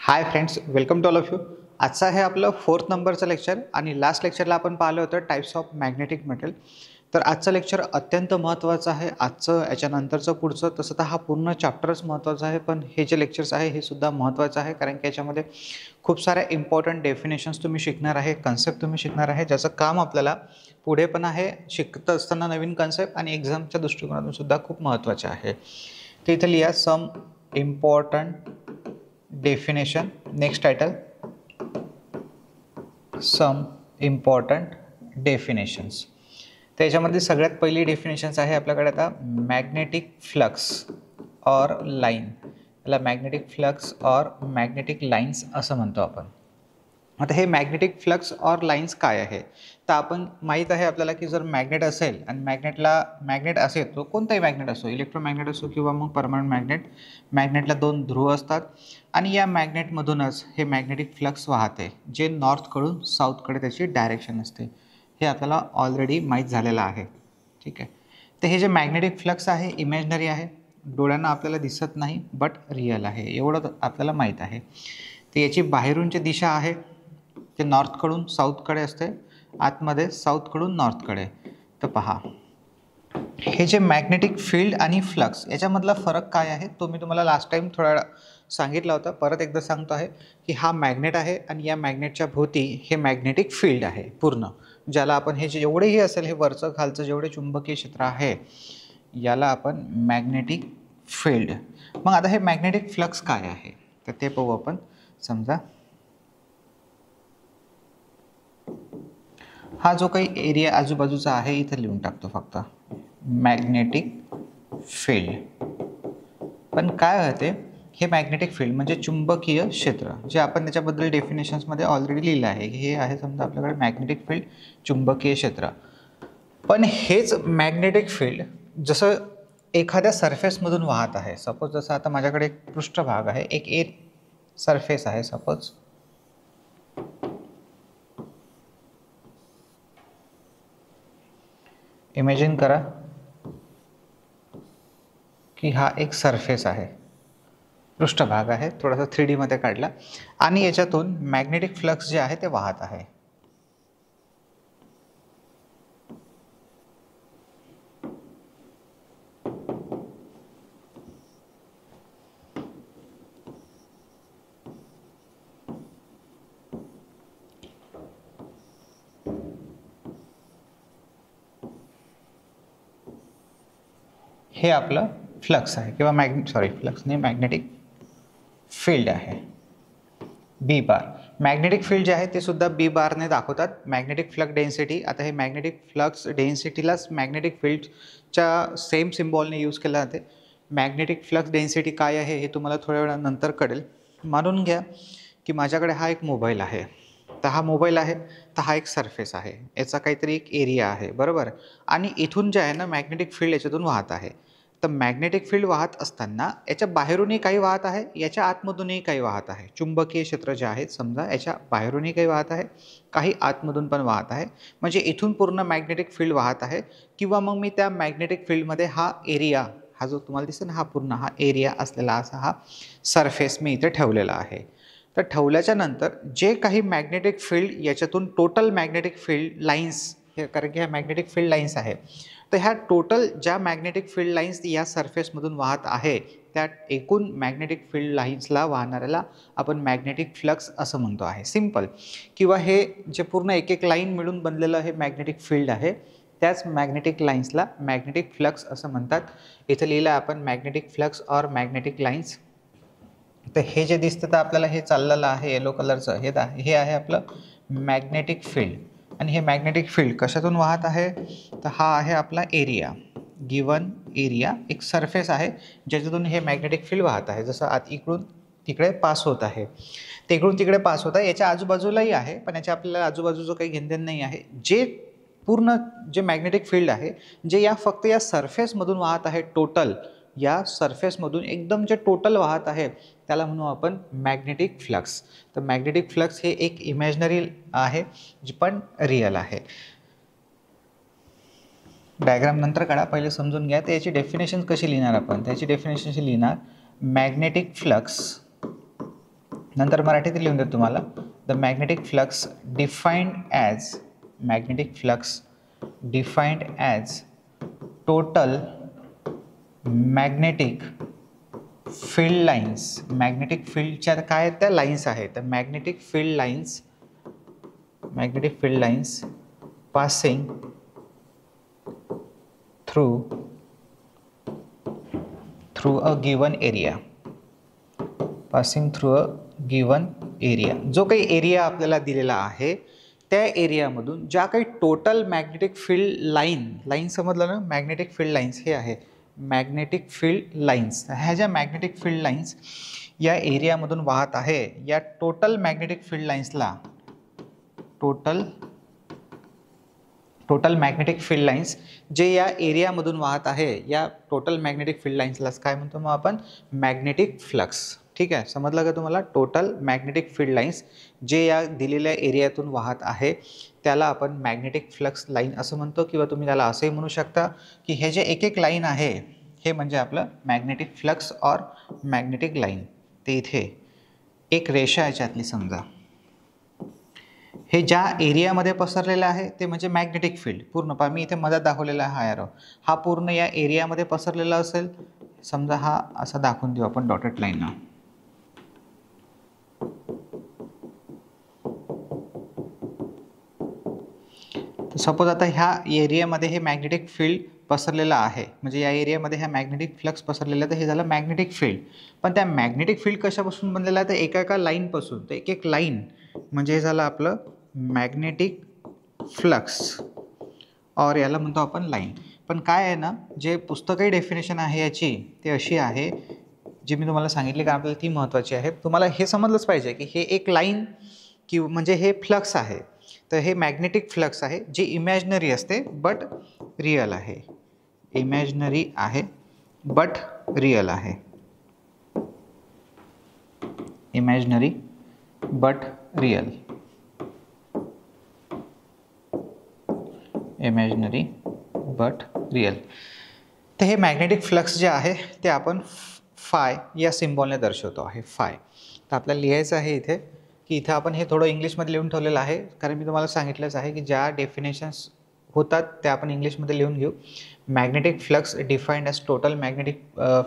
High friends, welcome to all of you. आजचा आहे आपलं 4th नंबरचं लेक्चर आणि लास्ट लेक्चरला आपण पाहिलं होतं टाइप्स ऑफ मॅग्नेटिक मेटल. तर आजचं लेक्चर अत्यंत महत्त्वाचं आहे. आजचं याच्यानंतरचं पुढचं तसं तर हा पूर्ण चॅप्टरच महत्त्वाचा आहे, पण हे जे लेक्चर्स आहे हे सुद्धा महत्त्वाचं आहे कारण की याच्यामध्ये खूप साऱ्या इम्पॉर्टंट डेफिनेशन्स तुम्ही शिकणार आहे, कन्सेप्ट तुम्ही शिकणार आहे, ज्याचं काम आपल्याला पुढे पण आहे. शिकत असताना नवीन कन्सेप्ट आणि एक्झामच्या दृष्टिकोनातून सुद्धा खूप महत्त्वाचे आहे. तर इथं लिहा some important definition. Next title some important definitions. त्याच्यामध्ये सगळ्यात पहिली डेफिनेशन्स आहे आपल्याकडे आता मॅग्नेटिक फ्लक्स ऑर लाईन. याला magnetic flux or magnetic lines असं म्हणतो आपण. आता हे मॅग्नेटिक फ्लक्स ऑर लाईन्स काय आहे तर आपण माहीत आहे आपल्याला की जर मॅग्नेट असेल आणि मॅग्नेट असेल तो कोणताही मॅग्नेट असो, इलेक्ट्रोमॅग्नेट असो किंवा मग परमनंट मॅग्नेट. मॅग्नेटला दोन ध्रुव असतात आणि या मॅग्नेटमधूनच हे मॅग्नेटिक फ्लक्स वाहते जे नॉर्थकडून साऊथकडे त्याची डायरेक्शन असते. हे आपल्याला ऑलरेडी माहीत झालेलं आहे. ठीक आहे. तर हे जे मॅग्नेटिक फ्लक्स आहे इमॅजिनरी आहे, डोळ्यांना आपल्याला दिसत नाही बट रिअल आहे, एवढं आपल्याला माहीत आहे. तर याची बाहेरूनची दिशा आहे ते नॉर्थकडून साऊथकडे असते, आतमध्ये साऊथकडून नॉर्थकडे. तर पहा, हे जे मॅग्नेटिक फील्ड आणि फ्लक्स याच्यामधला फरक काय आहे तो मी तुम्हाला लास्ट टाइम थोडा सांगितला होता. परत एकदा सांगतो आहे की हा मॅग्नेट आहे आणि या मॅग्नेटच्या भोवती हे मॅग्नेटिक फील्ड आहे पूर्ण, ज्याला आपण हे जेवढेही असेल हे वरचं खालचं जेवढे चुंबकीय क्षेत्र आहे याला आपण मॅग्नेटिक फील्ड. मग आता हे मॅग्नेटिक फ्लक्स काय आहे तर ते पाहू आपण. समजा हा जो काही एरिया आजूबाजूचा आहे इथं लिहून टाकतो फक्त मॅग्नेटिक फील्ड. पण काय होते हे मॅग्नेटिक फील्ड म्हणजे चुंबकीय क्षेत्र, जे आपण त्याच्याबद्दल डेफिनेशन्समध्ये ऑलरेडी लिहिलं आहे. हे आहे समजा आपल्याकडे मॅग्नेटिक फील्ड, चुंबकीय क्षेत्र. पण हेच मॅग्नेटिक फील्ड जसं एखाद्या सरफेसमधून वाहत आहे. सपोज जसं आता माझ्याकडे एक पृष्ठभाग आहे, एक सरफेस आहे सपोज. इमॅजिन करा की हा एक सरफेस आहे, पृष्ठभाग आहे, थोडासा 3D मध्ये काढला आणि याच्यातून मॅग्नेटिक फ्लक्स जे आहे ते वाहत आहे. हे आपलं फ्लक्स आहे किंवा फ्लक्स नाही, मॅग्नेटिक फील्ड आहे. B bar. मॅग्नेटिक फील्ड जे आहे ते सुद्धा बी बारने दाखवतात. Magnetic flux density. आता हे मॅग्नेटिक फ्लक्स डेन्सिटीलाच मॅग्नेटिक फील्डच्या सेम सिम्बॉलने यूज केला जाते. मॅग्नेटिक फ्लक्स डेन्सिटी काय आहे हे तुम्हाला थोड्या वेळानंतर कळेल. मानून घ्या की माझ्याकडे हा एक मोबाईल आहे. तर हा मोबाईल आहे, तर हा एक सरफेस आहे, याचा काहीतरी एक एरिया आहे बरोबर. आणि इथून जे आहे ना मॅग्नेटिक फील्ड याच्यातून वाहत आहे. तर मॅग्नेटिक फील्ड वाहत असताना याच्या बाहेरूनही काही वाहत आहे, याच्या आतमधूनही काही वाहत आहे. चुंबकीय क्षेत्र जे आहेत समजा याच्या बाहेरूनही काही वाहत आहे, काही आतमधून पण वाहत आहे. म्हणजे इथून पूर्ण मॅग्नेटिक फील्ड वाहत आहे किंवा मग मी त्या मॅग्नेटिक फील्डमध्ये हा एरिया, हा जो तुम्हाला दिसतो ना हा पूर्ण हा एरिया असलेला असा हा सरफेस मी इथे ठेवलेला आहे. तर ठेवल्याच्या नंतर जे काही मॅग्नेटिक फील्ड याच्यातून टोटल मॅग्नेटिक फील्ड लाईन्स, हे कारण की ह्या मॅग्नेटिक फील्ड लाईन्स आहे, तर ह्या टोटल ज्या मॅग्नेटिक फील्ड लाईन्स या सरफेसमधून वाहत आहे त्या एकूण मॅग्नेटिक फील्ड लाईन्सला वाहणाऱ्याला आपण मॅग्नेटिक फ्लक्स असं म्हणतो आहे. सिम्पल. किंवा हे जे पूर्ण एक एक लाईन मिळून बनलेलं हे मॅग्नेटिक फील्ड आहे त्याच मॅग्नेटिक लाईन्सला मॅग्नेटिक फ्लक्स असं म्हणतात. इथं लिहिलं आपण magnetic flux or magnetic lines. तर हे जे दिसतं तर आपल्याला हे चाललेलं आहे येलो कलरचं, हे आहे आपलं मॅग्नेटिक फील्ड. आणि हे मॅग्नेटिक फील्ड कशातून वाहत आहे तर हा आहे आपला एरिया, गिवन एरिया, एक सरफेस आहे ज्याच्यातून हे मॅग्नेटिक फील्ड वाहत आहे. जसं आत इकडून तिकडे पास होत आहे, ते इकडून तिकडे पास होत आहे. याच्या आजूबाजूलाही आहे पण याच्या आपल्याला आजूबाजूचं काही घेणदेण नाही आहे. जे पूर्ण जे मॅग्नेटिक फील्ड आहे जे फक्त या सरफेसमधून वाहत आहे, टोटल या सरफेसमधून एकदम जे टोटल वाहत आहे त्याला म्हणू आपण मॅग्नेटिक फ्लक्स. तर मॅग्नेटिक फ्लक्स हे एक इमॅजिनरी आहे जी पण रिअल आहे. डायग्राम नंतर काढा, पहिले समजून घ्या. तर याची डेफिनेशन कशी लिहिणार आपण, त्याची डेफिनेशन अशी लिहिणार मॅग्नेटिक फ्लक्स नंतर मराठीत लिहून देतो तुम्हाला. The magnetic flux defined as total magnetic field lines. Magnetic फील्डच्या काय त्या लाईन्स आहेत, तर magnetic field lines passing through a given area. जो काही एरिया आपल्याला दिलेला आहे त्या एरियामधून ज्या काही टोटल मॅग्नेटिक फील्ड लाईन समजलं ना, मॅग्नेटिक फील्ड लाईन्स हे आहे मॅग्नेटिक फील्ड लाईन्स. ह्या ज्या मॅग्नेटिक फील्ड लाईन्स या एरियामधून वाहत आहे, या टोटल मॅग्नेटिक फील्ड लाईन्सला टोटल मॅग्नेटिक फील्ड लाईन्स जे या एरियामधून वाहत आहे, या टोटल मॅग्नेटिक फील्ड लाईन्सलाच काय म्हणतो मग आपण, मॅग्नेटिक फ्लक्स. ठीक आहे, समजलं का तुम्हाला? टोटल मॅग्नेटिक फील्ड लाईन्स जे या दिलेल्या एरियातून वाहत आहे त्याला आपण मॅग्नेटिक फ्लक्स लाईन असं म्हणतो, किंवा तुम्ही त्याला असंही म्हणू शकता की हे जे एक लाईन आहे हे म्हणजे आपलं मॅग्नेटिक फ्लक्स और मॅग्नेटिक लाईन. ते इथे एक रेषा याच्यातली समजा, हे ज्या एरियामध्ये पसरलेलं आहे ते म्हणजे मॅग्नेटिक फील्ड पूर्ण. पहा मी इथे मधात दाखवलेला आहे हा एरो, हा पूर्ण या एरियामध्ये पसरलेला असेल. समजा हा असा दाखवून देऊ आपण डॉटेड लाईननं. सपोज आता ह्या एरियामध्ये हे मॅग्नेटिक फील्ड पसरलेलं आहे, म्हणजे या एरियामध्ये ह्या मॅग्नेटिक फ्लक्स पसरलेला आहे, तर हे झालं मॅग्नेटिक फील्ड. पण त्या मॅग्नेटिक फील्ड कशापासून बनलेलं आहे, तर एका लाईनपासून. तर एक लाईन म्हणजे हे झालं आपलं मॅग्नेटिक फ्लक्स, और याला म्हणतो आपण लाईन. पण काय आहे ना, जे पुस्तकी डेफिनेशन आहे याची ते अशी आहे, जी मी तुम्हाला सांगितली का आपल्याला ती महत्त्वाची आहे. तुम्हाला हे समजलंच पाहिजे की हे एक लाईन म्हणजे हे फ्लक्स आहे, तर हे मॅग्नेटिक फ्लक्स आहे जे इमॅजिनरी असते बट रिअल आहे. इमॅजिनरी आहे बट रिअल आहे. Imaginary but real. Imaginary but real. तर हे मॅग्नेटिक फ्लक्स जे आहे ते आपण फाय या सिम्बॉलने दर्शवतो आहे, फाय. तर आपल्याला लिहायचं आहे इथे की इथे आपण हे थोडं इंग्लिशमध्ये लिहून ठेवलेलं आहे, कारण मी तुम्हाला सांगितलंच आहे की ज्या डेफिनेशन्स होतात त्या आपण इंग्लिशमध्ये लिहून घेऊ. Magnetic flux defined as total magnetic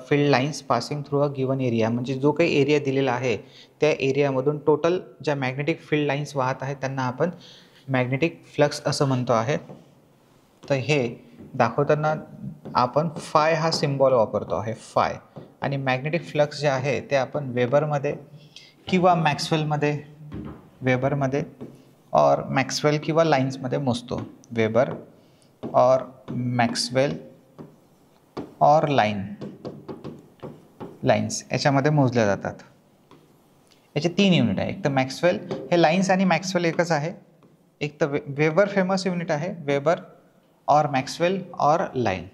field lines passing through a given area. म्हणजे जो काही एरिया दिलेला आहे त्या एरियामधून टोटल ज्या मॅग्नेटिक फील्ड लाईन्स वाहत आहेत त्यांना आपण मॅग्नेटिक फ्लक्स असं म्हणतो आहे. तर हे दाखवताना आपण फाय हा सिम्बॉल वापरतो आहे, फाय. आणि मॅग्नेटिक फ्लक्स जे आहे ते आपण वेबरमध्ये किंवा वेबरमध्ये और मॅक्सवेल किंवा लाईन्समध्ये मोजतो. वेबर और मॅक्सवेल और लाईन्स याच्यामध्ये मोजल्या जातात. याचे 3 युनिट आहे. एक तर मॅक्सवेल, हे लाईन्स आणि मॅक्सवेल एकच आहे. एक तर वेबर फेमस युनिट आहे, वेबर और मॅक्सवेल और लाईन.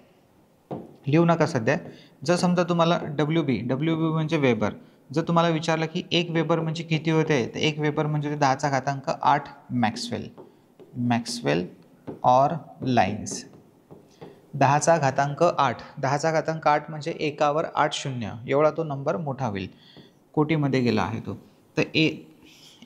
लिहू नका सध्या. जर समजा तुम्हाला डब्ल्यू बी म्हणजे वेबर, जर तुम्हाला विचारलं की 1 वेबर म्हणजे किती होते, तर 1 वेबर म्हणजे 10⁸ मॅक्सवेल और लाईन्स. 10⁸ 10⁸ म्हणजे 1वर 8 शून्य एवढा तो नंबर मोठा होईल, कोटीमध्ये गेला आहे तो. तर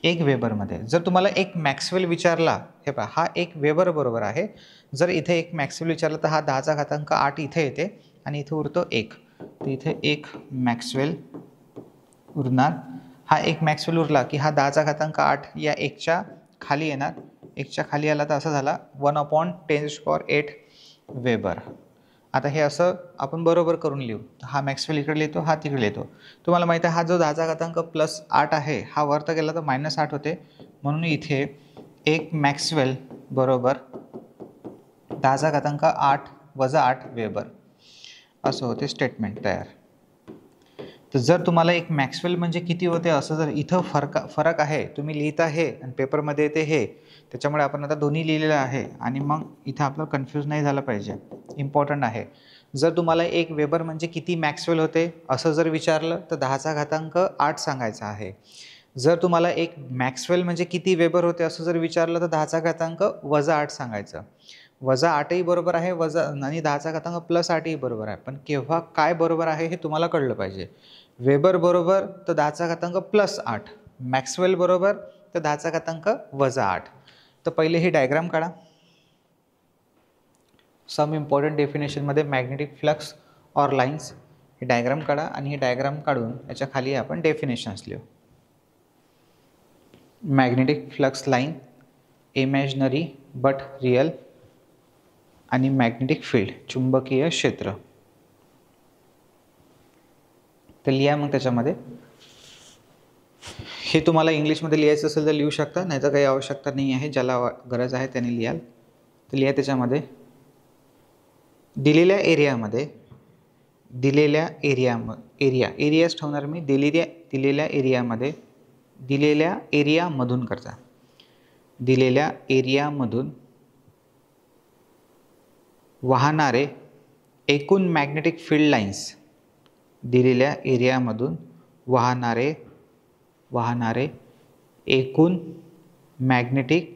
1 वेबरमध्ये जर तुम्हाला 1 मॅक्सवेल विचारला, हे पहा हा 1 वेबर बरोबर आहे. जर इथे 1 मॅक्सवेल विचारला तर हा 10⁸ इथे येते आणि इथे उरतो 1. तर इथे 1 मॅक्सवेल उरणार. हा 1 मॅक्सवेल उरला की हा 10⁸ या 1च्या खाली येणार. 1च्या खाली आला तर असा झाला 1/10⁸ वेबर. आता हे असं आपण बरोबर करून लिहू. हा मॅक्सवेल इकडे लिहितो, हा तिकडे लिहितो. तुम्हाला माहिती आहे हा जो 10⁸+8 आहे हा वरता गेला तर -8 होते, म्हणून इथे 1 मॅक्सवेल बरोबर 10⁸ - 8 वेबर असं होते स्टेटमेंट तयार. तर जर तुम्हाला 1 मॅक्सवेल म्हणजे किती होते असं जर इथं फरक आहे, तुम्ही लिहित आहे आणि पेपरमध्ये येते हे, त्याच्यामुळे आपण आता दोन्ही लिहिलेलं आहे आणि मग इथं आपलं कन्फ्यूज नाही झालं पाहिजे, इम्पॉर्टंट आहे. जर तुम्हाला 1 वेबर म्हणजे किती मॅक्सवेल होते असं जर विचारलं तर 10⁸8 सांगायचं आहे. जर तुम्हाला 1 मॅक्सवेल म्हणजे किती वेबर होते असं जर विचारलं तर 10⁸ - 8 सांगायचं. -8ही बरोबर आहे, आणि 10⁸+8ही बरोबर आहे. पण केव्हा काय बरोबर आहे हे तुम्हाला कळलं पाहिजे. वेबर बरोबर तर 10⁸+8, मॅक्सवेल बरोबर तर 10⁻⁻8. तर पहिले ही डायग्राम काढा. सम इम्पॉर्टंट डेफिनेशनमध्ये मॅग्नेटिक फ्लक्स ऑर लाईन्स ही डायग्राम काढा आणि ही डायग्राम काढून याच्या खाली आपण डेफिनेशन्स लिहू. Magnetic flux line, imaginary but real, आणि मॅग्नेटिक फील्ड, चुंबकीय क्षेत्र. तर लिहा मग त्याच्यामध्ये. हे तुम्हाला इंग्लिशमध्ये लिहायचं असेल तर लिहू शकता, नाही तर काही आवश्यकता नाही आहे. ज्याला गरज आहे त्याने लिहाल. तर लिहा त्याच्यामध्ये दिलेल्या एरियाज ठेवणार मी. दिलेल्या एरियामधून करता. दिलेल्या एरियामधून वाहणारे एकूण मॅग्नेटिक फील्ड लाईन्स. दिलेल्या एरियामधून वाहणारे एकूण मॅग्नेटिक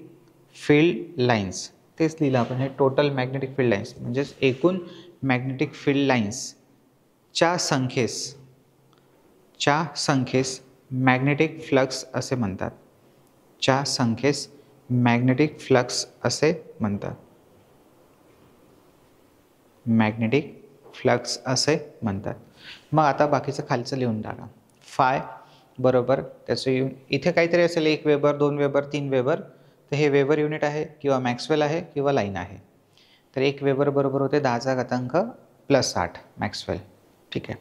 फील्ड लाईन्स. तेच लिहिलं आपण. हे टोटल मॅग्नेटिक फील्ड लाईन्स म्हणजेच एकूण मॅग्नेटिक फील्ड लाईन्सच्या संख्येस मॅग्नेटिक फ्लक्स असे म्हणतात. च्या संख्येस मॅग्नेटिक फ्लक्स असे म्हणतात. मॅग्नेटिक फ्लक्स असे म्हणतात. मग आता बाकीचं खालचं लिहून टाका. फाय बरोबर त्याचं इथे काहीतरी असेल 1 वेबर, 2 वेबर, 3 वेबर. तर हे वेबर युनिट आहे किंवा मॅक्सवेल आहे किंवा लाईन आहे. तर 1 वेबर बरोबर होते 10⁻⁻8 मॅक्सवेल. ठीक आहे.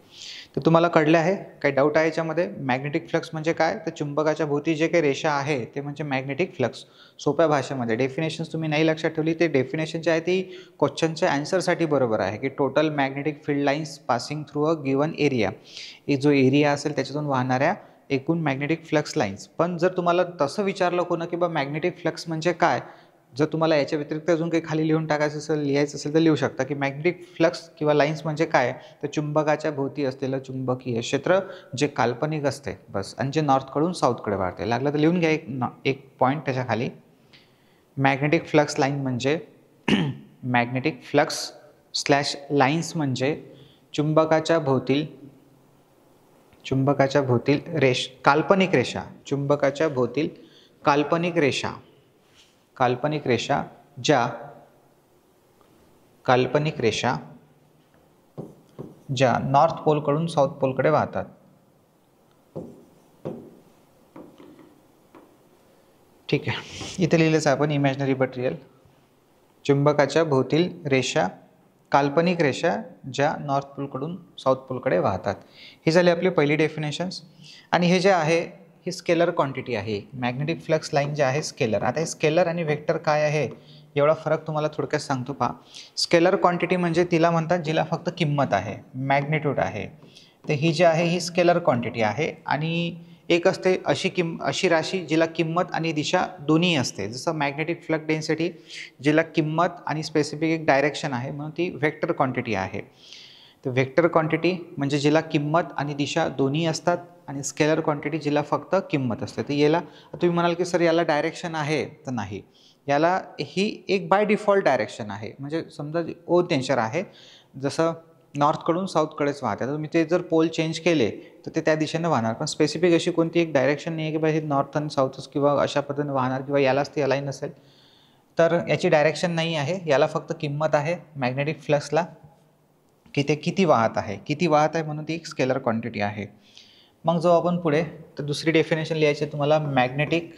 तर तुम्हाला कळलं आहे. काही डाऊट आहे याच्यामध्ये? मॅग्नेटिक फ्लक्स म्हणजे काय? तर चुंबकाच्या भोवती जे काही रेषा आहे ते म्हणजे मॅग्नेटिक फ्लक्स. सोप्या भाषेमध्ये डेफिनेशन्स तुम्ही नाही लक्षात ठेवली ते डेफिनेशन जे आहे ती क्वेश्चनच्या आन्सरसाठी बरोबर आहे की total magnetic field lines passing through a given area. जो एरिया असेल त्याच्यातून वाहणाऱ्या एकूण मॅग्नेटिक फ्लक्स लाईन्स. पण जर तुम्हाला तसं विचारलं कोणं की बा मॅग्नेटिक फ्लक्स म्हणजे काय, जर तुम्हाला याच्या व्यतिरिक्त अजून काही खाली लिहून टाकायचं असेल, लिहायचं असेल तर लिहू शकता की मॅग्नेटिक फ्लक्स किंवा लाईन्स म्हणजे काय, तर चुंबकाच्या भोवती असलेलं चुंबकीय क्षेत्र जे काल्पनिक असते बस, आणि जे नॉर्थकडून साऊथकडे वाढते. लागलं तर लिहून घ्या एक पॉईंट त्याच्या खाली. मॅग्नेटिक फ्लक्स लाईन म्हणजे मॅग्नेटिक फ्लक्स स्लॅश लाईन्स म्हणजे चुंबकाच्या भोवतील काल्पनिक रेषा. चुंबकाच्या भोवतील काल्पनिक रेषा ज्या नॉर्थ पोलकडून साऊथ पोलकडे वाहतात. ठीक आहे. इथे लिहिलंच आहे आपण इमॅजिनरी बट रिअल. चुंबकाच्या भोवतील काल्पनिक रेषा ज्या नॉर्थ पोलकडून साऊथ पोलकडे वाहतात. ही झाली आपली पहिली डेफिनेशन्स. आणि हे जे आहे ही स्केलर क्वांटिटी आहे. मॅग्नेटिक फ्लक्स लाईन जे आहे स्केलर. आता हे स्केलर आणि वेक्टर काय आहे एवढा फरक तुम्हाला थोडक्यात सांगतो पहा. स्केलर क्वांटिटी म्हणजे तिला म्हणतात जिला फक्त किंमत आहे, मॅग्निट्यूड आहे. तर ही जी आहे ही स्केलर क्वांटिटी आहे. आणि एक असते अशी राशी जिला किंमत आणि दिशा दोन्ही असते. जसं मॅग्नेटिक फ्लक्स डेन्सिटी जिला किंमत आणि स्पेसिफिक एक डायरेक्शन आहे म्हणून ती व्हेक्टर क्वांटिटी आहे. तर व्हेक्टर क्वांटिटी म्हणजे जिला किंमत आणि दिशा दोन्ही असतात, आणि स्केलर क्वांटिटी जिला फक्त किंमत असते. तर याला तुम्ही म्हणाल की सर याला डायरेक्शन आहे, तर नाही. याला ही एक बाय डिफॉल्ट डायरेक्शन आहे. म्हणजे समजा ओ नेचर आहे, जसं नॉर्थकडून साऊथकडेच वाहते. तर तुम्ही ते जर पोल चेंज केले तर ते त्या दिशेने वाहणार. पण स्पेसिफिक अशी कोणती एक डायरेक्शन नाही आहे की बाबा हे नॉर्थ आणि साऊथच किंवा अशा पद्धतीने वाहणार किंवा यालाच ती अलाईन असेल. तर याची डायरेक्शन नाही आहे. याला फक्त किंमत आहे मॅग्नेटिक फ्लक्सला की ते किती वाहत आहे म्हणून ती एक स्केलर क्वांटिटी आहे. मग जो आपण पुढे तर दुसरी डेफिनेशन लिहायची तुम्हाला मॅग्नेटिक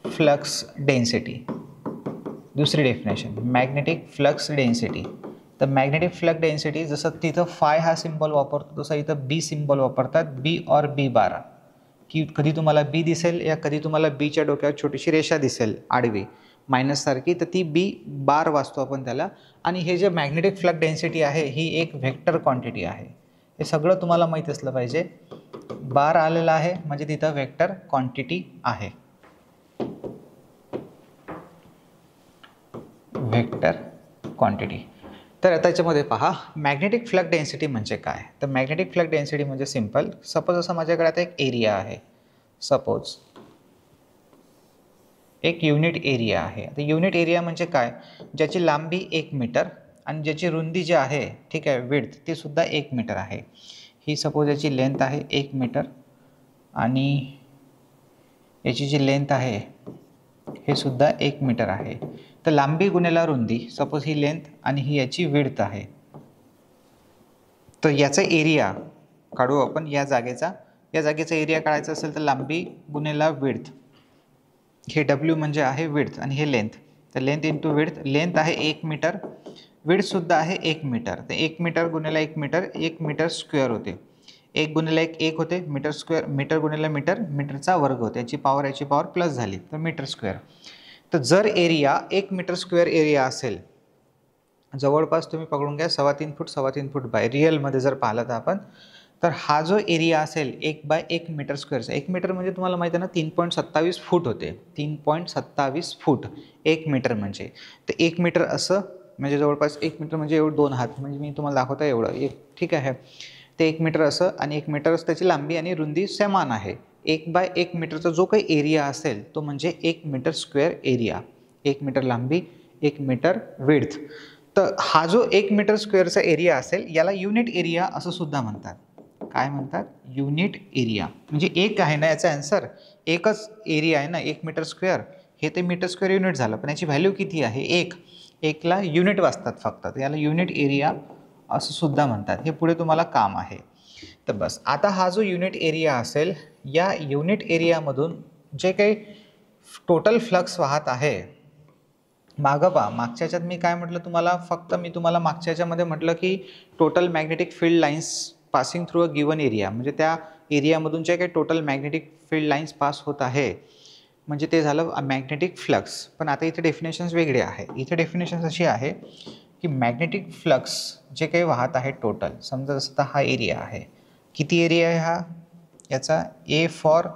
फ्लक्स डेन्सिटी. दुसरी डेफिनेशन मॅग्नेटिक फ्लक्स डेन्सिटी. तर मॅग्नेटिक फ्लक्स डेन्सिटी जसं तिथं फाय हा सिम्बॉल वापरतो तसं इथं बी सिम्बॉल वापरतात. बी और बी बार की कधी तुम्हाला बी दिसेल या कधी तुम्हाला बीच्या डोक्यावर छोटीशी रेषा दिसेल आडवी मायनससारखी, तर ती बी बार वाचतो आपण त्याला. आणि हे जे मॅग्नेटिक फ्लक्स डेन्सिटी आहे ही एक व्हेक्टर क्वांटिटी आहे. हे सगळं तुम्हाला माहीत असलं पाहिजे. बार आलेला आहे म्हणजे तिथं व्हेक्टर क्वांटिटी आहे. Vector quantity. तर आता याच्यामध्ये पहा मॅग्नेटिक फ्लक्स डेन्सिटी म्हणजे काय. तर मॅग्नेटिक फ्लक्स डेन्सिटी म्हणजे सिंपल. सपोज असं माझ्याकडे आता एक एरिया आहे. सपोज एक युनिट एरिया आहे. तर युनिट एरिया म्हणजे काय, ज्याची लांबी 1 मीटर आणि ज्याची रुंदी जी आहे ठीक आहे विड्थ ती सुद्धा 1 मीटर आहे. ही सपोज याची लेंथ आहे 1 मीटर आणि याची जी लेंथ आहे हे सुद्धा 1 मीटर आहे. तर लांबी गुणिले रुंदी, सपोज ही लेंथ आणि ही याची विड्थ आहे. तर याचा एरिया काढू आपण या जागेचा एरिया काढायचा असेल तर लांबी गुणिले विड्थ, हे W म्हणजे आहे विड्थ आणि हे लेंथ. तर लेंथ इंटू विड्थ, लेंथ आहे 1 मीटर, विड्थ सुद्धा आहे 1 मीटर. तर 1 मीटर गुणिले 1 मीटर 1 मीटर स्क्वेअर होते. 1 गुणिले 1 होते मीटर स्क्वेअर, मीटर गुणिले मीटर मीटरचा वर्ग होते. याची पॉवर प्लस झाली तर मीटर स्क्वेअर. तर जर एरिया 1 मीटर स्क्वेअर एरिया असेल, जवळपास तुम्ही पकडून घ्या 3.5 फूट 3.5 फूट बाय रिअलमध्ये जर पाहिलं तर आपण, तर हा जो एरिया असेल 1 बाय 1 मीटर स्क्वेअरचा, 1 मीटर म्हणजे तुम्हाला माहिती आहे ना 3.27 फूट होते. 3.27 फूट 1 मीटर म्हणजे. तर 1 मीटर असं म्हणजे जवळपास 1 मीटर म्हणजे एवढं 2 हात, म्हणजे मी तुम्हाला दाखवतो एवढं एक, ठीक आहे. ते 1 मीटर असं आणि 1 मीटरच त्याची लांबी आणि रुंदी समान आहे. 1 बाय 1 मीटरचा जो काही एरिया असेल तो म्हणजे 1 मीटर स्क्वेअर एरिया. 1 मीटर लांबी 1 मीटर विड्थ. तर हा जो 1 मीटर स्क्वेअरचा एरिया असेल याला युनिट एरिया असं सुद्धा म्हणतात. काय म्हणतात? Unit area. म्हणजे एक आहे ना याचा आन्सर, एकच एरिया आहे ना 1 मीटर स्क्वेअर, हे ते मीटर स्क्वेअर युनिट झालं, पण याची व्हॅल्यू किती आहे? 1. 1ला युनिट वाजतात फक्त, तर याला युनिट एरिया असं सुद्धा म्हणतात. हे पुढे तुम्हाला काम आहे. तर बस आता हा जो युनिट एरिया असेल, या युनिट एरियामधून जे काही टोटल फ्लक्स वाहत आहे, मागं पहा मागच्या ह्याच्यात मी काय म्हटलं तुम्हाला, फक्त मी तुम्हाला मागच्या ह्याच्यामध्ये म्हटलं की total magnetic field lines passing through a given area, म्हणजे त्या एरियामधून जे काही total magnetic field lines pass होत आहे म्हणजे ते झालं मॅग्नेटिक फ्लक्स. पण आता इथे डेफिनेशन्स वेगळे आहे. इथे डेफिनेशन्स अशी आहे की मॅग्नेटिक फ्लक्स जे काही वाहत आहे टोटल, समजा जसं हा एरिया आहे, किती एरिया आहे हा याचा, ए फॉर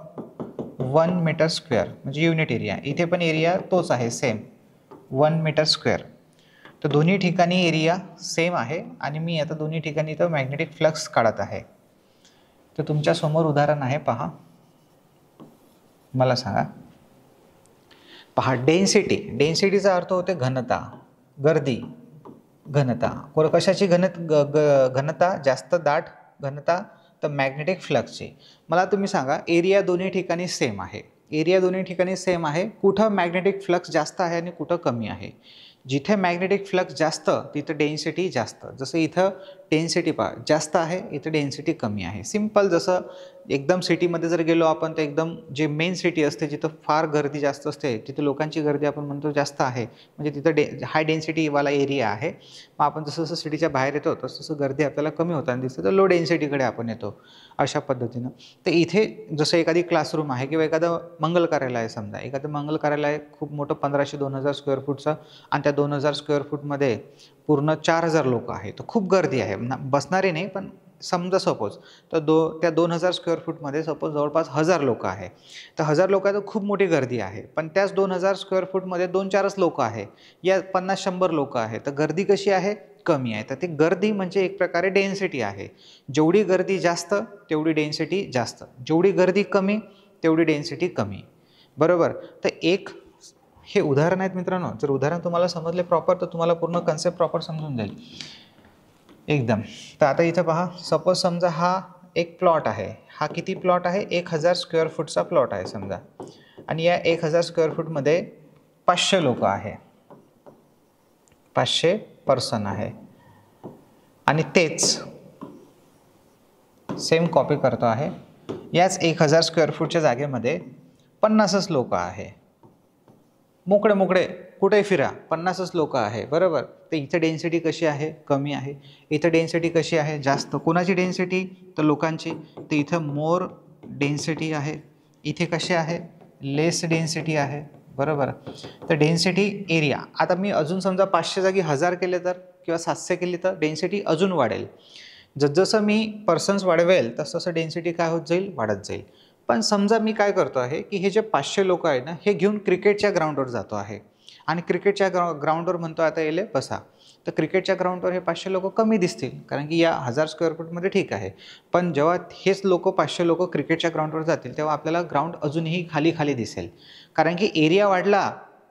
1 मीटर स्क्वेअर म्हणजे युनिट एरिया. इथे पण एरिया तोच आहे सेम 1 मीटर स्क्वेअर. तर दोन्ही ठिकाणी एरिया सेम आहे आणि मी आता दोन्ही ठिकाणी इथं मॅग्नेटिक फ्लक्स काढत आहे. तर तुमच्या समोर उदाहरण आहे, पहा, मला सांगा. पहा डेन्सिटी, डेन्सिटीचा अर्थ होते घनता, गर्दी, घनता. कशाची घनता? जास्त दाट घनता. तर मॅग्नेटिक फ्लक्सची. मला तुम्ही सांगा एरिया दोन्ही ठिकाणी सेम आहे, एरिया दोन्ही ठिकाणी सेम आहे, कुठं मॅग्नेटिक फ्लक्स जास्त आहे आणि कुठं कमी आहे? जिथे मॅग्नेटिक फ्लक्स जास्त तिथं डेन्सिटी जास्त. जसं इथं डेन्सिटी पहा जास्त आहे, इथं डेन्सिटी कमी आहे. सिम्पल. जसं एकदम सिटीमध्ये जर गेलो आपण तर एकदम जे मेन सिटी असते जिथं फार गर्दी जास्त असते, तिथं लोकांची गर्दी आपण म्हणतो जास्त आहे, म्हणजे तिथं हाय डेन्सिटीवाला एरिया आहे. मग आपण जसं जसं सिटीच्या बाहेर येतो तसं तसं गर्दी आपल्याला कमी होताना दिसतं, तर लो डेन्सिटीकडे आपण येतो अशा पद्धतीनं. तर इथे जसं एखादी क्लासरूम आहे किंवा एखादं मंगल कार्यालय आहे, समजा एखादं मंगल कार्यालय खूप मोठं 1500-2000 स्क्वेअर फूटचं, आणि त्या 2000 स्क्वेअर फूटमध्ये पूर्ण 4000 लोक आहेत, तर खूप गर्दी आहे. बसणारे नाही, पण समजा सपोज तर त्या 2000 स्क्वेअर फूटमध्ये सपोज जवळपास 1000 लोक आहे. तर 1000 लोकांचं खूप मोठी गर्दी आहे, पण त्याच 2000 स्क्वेअर फूटमध्ये 2-4च लोक आहे, या 50-100 लोक आहे, तर गर्दी कशी आहे? कमी आहे. तर ती गर्दी म्हणजे एक प्रकारे डेन्सिटी आहे. जेवढी गर्दी जास्त तेवढी डेन्सिटी जास्त, जेवढी गर्दी कमी तेवढी डेन्सिटी कमी, बरोबर. तर एक हे उदाहरण आहेत मित्रांनो. जर उदाहरण तुम्हाला समजले प्रॉपर तर तुम्हाला पूर्ण कन्सेप्ट प्रॉपर समजून जाईल एकदम. तर आता इथं पहा, सपोज समजा हा एक प्लॉट आहे. हा किती प्लॉट आहे? 1000 स्क्वेअर फूटचा प्लॉट आहे समजा, आणि या 1000 स्क्वेअर फूटमध्ये 500 लोक आहे, 500 पर्सन आहे. आणि तेच सेम कॉपी करतो आहे, याच 1000 स्क्वेअर फूटच्या जागेमध्ये 50च लोक आहे. मोकळे कुठे फिरा, 50च लोक आहे, बरोबर. तर इथं डेन्सिटी कशी आहे? कमी आहे. इथं डेन्सिटी कशी आहे? जास्त. कोणाची डेन्सिटी? तर लोकांची. तर इथं मोर डेन्सिटी आहे, इथे कशी आहे? लेस डेन्सिटी आहे, बरोबर. तर डेन्सिटी एरिया. आता मी अजून समजा 500 जागी 1000 केले तर, किंवा 700 केली तर डेन्सिटी अजून वाढेल. जसजसं मी पर्सन्स वाढवेल तसं डेन्सिटी काय होत जाईल? वाढत जाईल. पण समजा मी काय करतो आहे की हे जे 500 लोक आहे ना, हे घेऊन क्रिकेटच्या ग्राउंडवर जातो आहे, आणि क्रिकेटच्या ग्राउंडवर म्हणतो आता येले बसा. तर क्रिकेटच्या ग्राउंडवर हे 500 लोक कमी दिसतील, कारण की या 1000 स्क्वेअर फूटमध्ये ठीक आहे. पण जेव्हा हेच लोक 500 लोक क्रिकेटच्या ग्राउंडवर जातील तेव्हा आपल्याला ग्राउंड अजूनही खाली खाली दिसेल, कारण की एरिया वाढला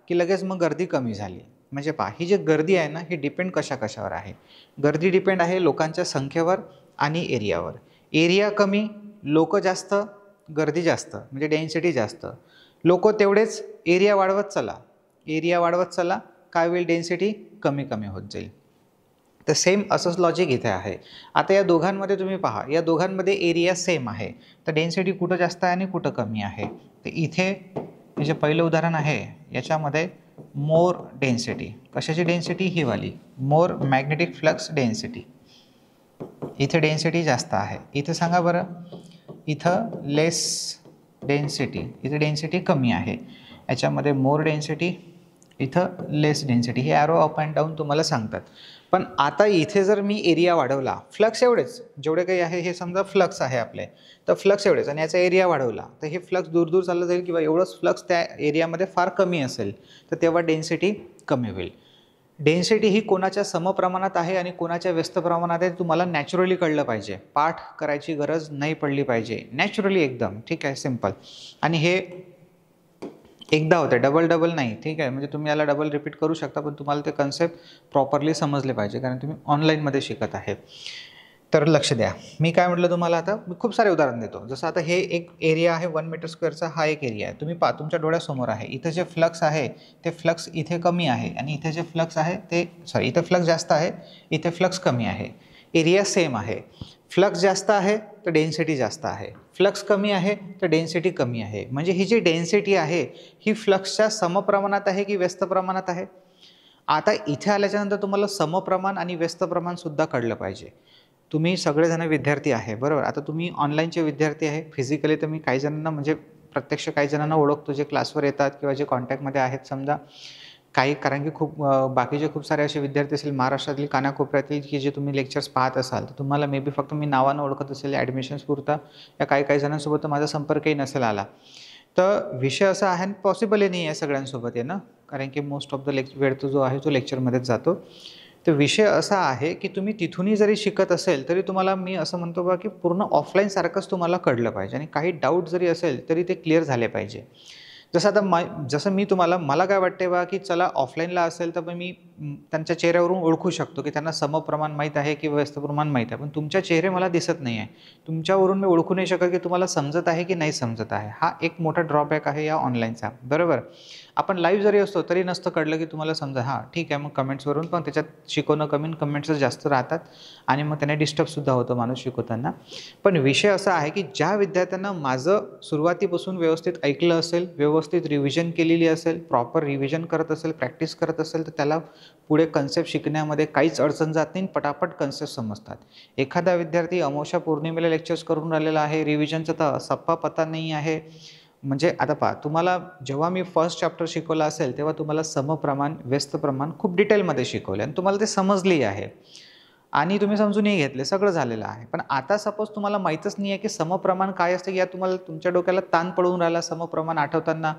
की लगेच मग गर्दी कमी झाली. म्हणजे पहा, ही जी गर्दी आहे ना, ही डिपेंड कशावर आहे? गर्दी डिपेंड आहे लोकांच्या संख्येवर आणि एरियावर. एरिया कमी, लोक जास्त, गर्दी जास्त, म्हणजे डेन्सिटी जास्त. लोक तेवढेच, एरिया वाढवत चला, एरिया वाढवत चला, काय होईल, डेन्सिटी कमी कमी होत जाईल. तर सेम असंच लॉजिक इथे आहे. आता या दोघांमध्ये तुम्ही पहा, या दोघांमध्ये एरिया सेम आहे, तर डेन्सिटी कुठं जास्त आहे आणि कुठं कमी आहे. तर इथे हे जे पहिलं उदाहरण आहे याच्यामध्ये मोर डेन्सिटी, कशाची डेन्सिटी, ही वाली मोर मॅग्नेटिक फ्लक्स डेन्सिटी. इथे डेन्सिटी जास्त आहे, इथे सांगा बरं, इथं लेस डेन्सिटी, इथे डेन्सिटी कमी आहे. याच्यामध्ये मोर डेन्सिटी, इथं लेस डेन्सिटी. हे ॲरो अप अँड डाऊन तुम्हाला सांगतात. पण आता इथे जर मी एरिया वाढवला, फ्लक्स एवढेच जेवढे काही आहे, हे समजा फ्लक्स आहे आपले, तर फ्लक्स एवढेच, आणि याचा एरिया वाढवला तर हे फ्लक्स दूर दूर चाललं जाईल किंवा एवढंच फ्लक्स त्या एरियामध्ये फार कमी असेल, तर तेव्हा डेन्सिटी कमी होईल. डेन्सिटी ही कोणाच्या समप्रमाणात आहे आणि कोणाच्या व्यस्त प्रमाणात आहे तुम्हाला नॅचरली कळलं पाहिजे. पाठ करायची गरज नाही पडली पाहिजे, नॅचरली एकदम, ठीक आहे, सिम्पल. आणि हे एकदा होते, डबल डबल नाही, ठीक आहे. म्हणजे तुम्ही याला डबल रिपीट करू शकता, पण तुम्हाला ते कन्सेप्ट प्रॉपरली समजले पाहिजे, कारण तुम्ही ऑनलाईनमध्ये शिकत आहे. तर लक्ष द्या, मी काय म्हटलं तुम्हाला, आता मी खूप सारे उदाहरण देतो. जसं आता हे एक एरिया आहे 1 मीटर स्क्वेअरचा, हा एक एरिया आहे. तुम्ही पहा, तुमच्या डोळ्यासमोर आहे, इथं जे फ्लक्स आहे ते फ्लक्स इथे कमी आहे, आणि इथे जे फ्लक्स आहे ते इथे फ्लक्स जास्त आहे, इथे फ्लक्स कमी आहे. एरिया सेम आहे. फ्लक्स जास्त आहे तर डेन्सिटी जास्त आहे, फ्लक्स कमी आहे तर डेन्सिटी कमी आहे. म्हणजे ही जी डेन्सिटी आहे ही फ्लक्सच्या समप्रमाणात आहे की व्यस्त प्रमाणात आहे. आता इथे आल्याच्यानंतर तुम्हाला समप्रमाण आणि व्यस्त प्रमाणसुद्धा कळलं पाहिजे. तुम्ही सगळेजण विद्यार्थी आहे, बरोबर. आता तुम्ही ऑनलाईनचे विद्यार्थी आहे, फिजिकली तर मी काही जणांना, म्हणजे प्रत्यक्ष काही जणांना ओळखतो जे क्लासवर येतात किंवा जे कॉन्टॅक्टमध्ये आहेत समजा काही, कारण की खूप बाकीचे खूप सारे असे विद्यार्थी असेल महाराष्ट्रातील कानाकोपऱ्यातील की जे तुम्ही लेक्चर्स पाहत असाल, तर तुम्हाला मे बी फक्त मी नावानं ओळखत असेल ॲडमिशन्स पुरता, या काही जणांसोबत माझा संपर्कही नसेल आला. तर विषय असा आहे, पॉसिबलही नाही आहे सगळ्यांसोबत येणं, कारण की मोस्ट ऑफ द वेळ तो जो आहे तो लेक्चरमध्येच जातो. तर विषय असा आहे की तुम्ही तिथूनही जरी शिकत असेल तरी तुम्हाला मी असं म्हणतो बा की पूर्ण ऑफलाईनसारखंच तुम्हाला कळलं पाहिजे, आणि काही डाऊट जरी असेल तरी ते क्लिअर झाले पाहिजे. जसं आता जसं मी तुम्हाला, मला काय वाटते बा की चला ऑफलाईनला असेल तर मग मी त्यांच्या चेहऱ्यावरून ओळखू शकतो की त्यांना समप्रमाण माहीत आहे किंवा व्यस्त प्रमाण माहीत आहे, पण तुमच्या चेहरे मला दिसत नाही आहे. तुमच्यावरून मी ओळखू नाही शकत की तुम्हाला समजत आहे की नाही समजत आहे. हा एक मोठा ड्रॉबॅक आहे या ऑनलाईनचा, बरोबर. आपण लाईव्ह जरी असतो तरी नसतं कळलं की तुम्हाला समजा, हां ठीक आहे, मग कमेंट्सवरून पण त्याच्यात शिकवणं कमी, कमेंट्स जास्त राहतात आणि मग त्याने डिस्टर्बसुद्धा होतो माणूस शिकवताना. पण विषय असा आहे की ज्या विद्यार्थ्यांना माझं सुरुवातीपासून व्यवस्थित ऐकलं असेल, व्यवस्थित रिव्हिजन केलेली असेल, प्रॉपर रिव्हिजन करत असेल, प्रॅक्टिस करत असेल, तर त्याला पुढे कन्सेप्ट शिकण्यामध्ये काहीच अडचण जात नाही, पटापट कन्सेप्ट समजतात. एखादा विद्यार्थी अमावस्या पौर्णिमेला लेक्चर्स करून राहिलेला आहे, रिव्हिजनचा तर सप्पा पत्ता नाही आहे. म्हणजे आता पहा, तुम्हाला जेव्हा मी फर्स्ट चॅप्टर शिकवलं असेल तेव्हा तुम्हाला समप्रमाण, व्यस्त प्रमाण खूप डिटेलमध्ये शिकवले आणि तुम्हाला ते समजलेही आहे आणि तुम्ही समजूनही घेतले, सगळं झालेलं आहे. पण आता सपोज तुम्हाला माहीतच नाही आहे की समप्रमाण काय असतं, या तुम्हाला तुमच्या डोक्याला ताण पडून राहिला समप्रमाण आठवताना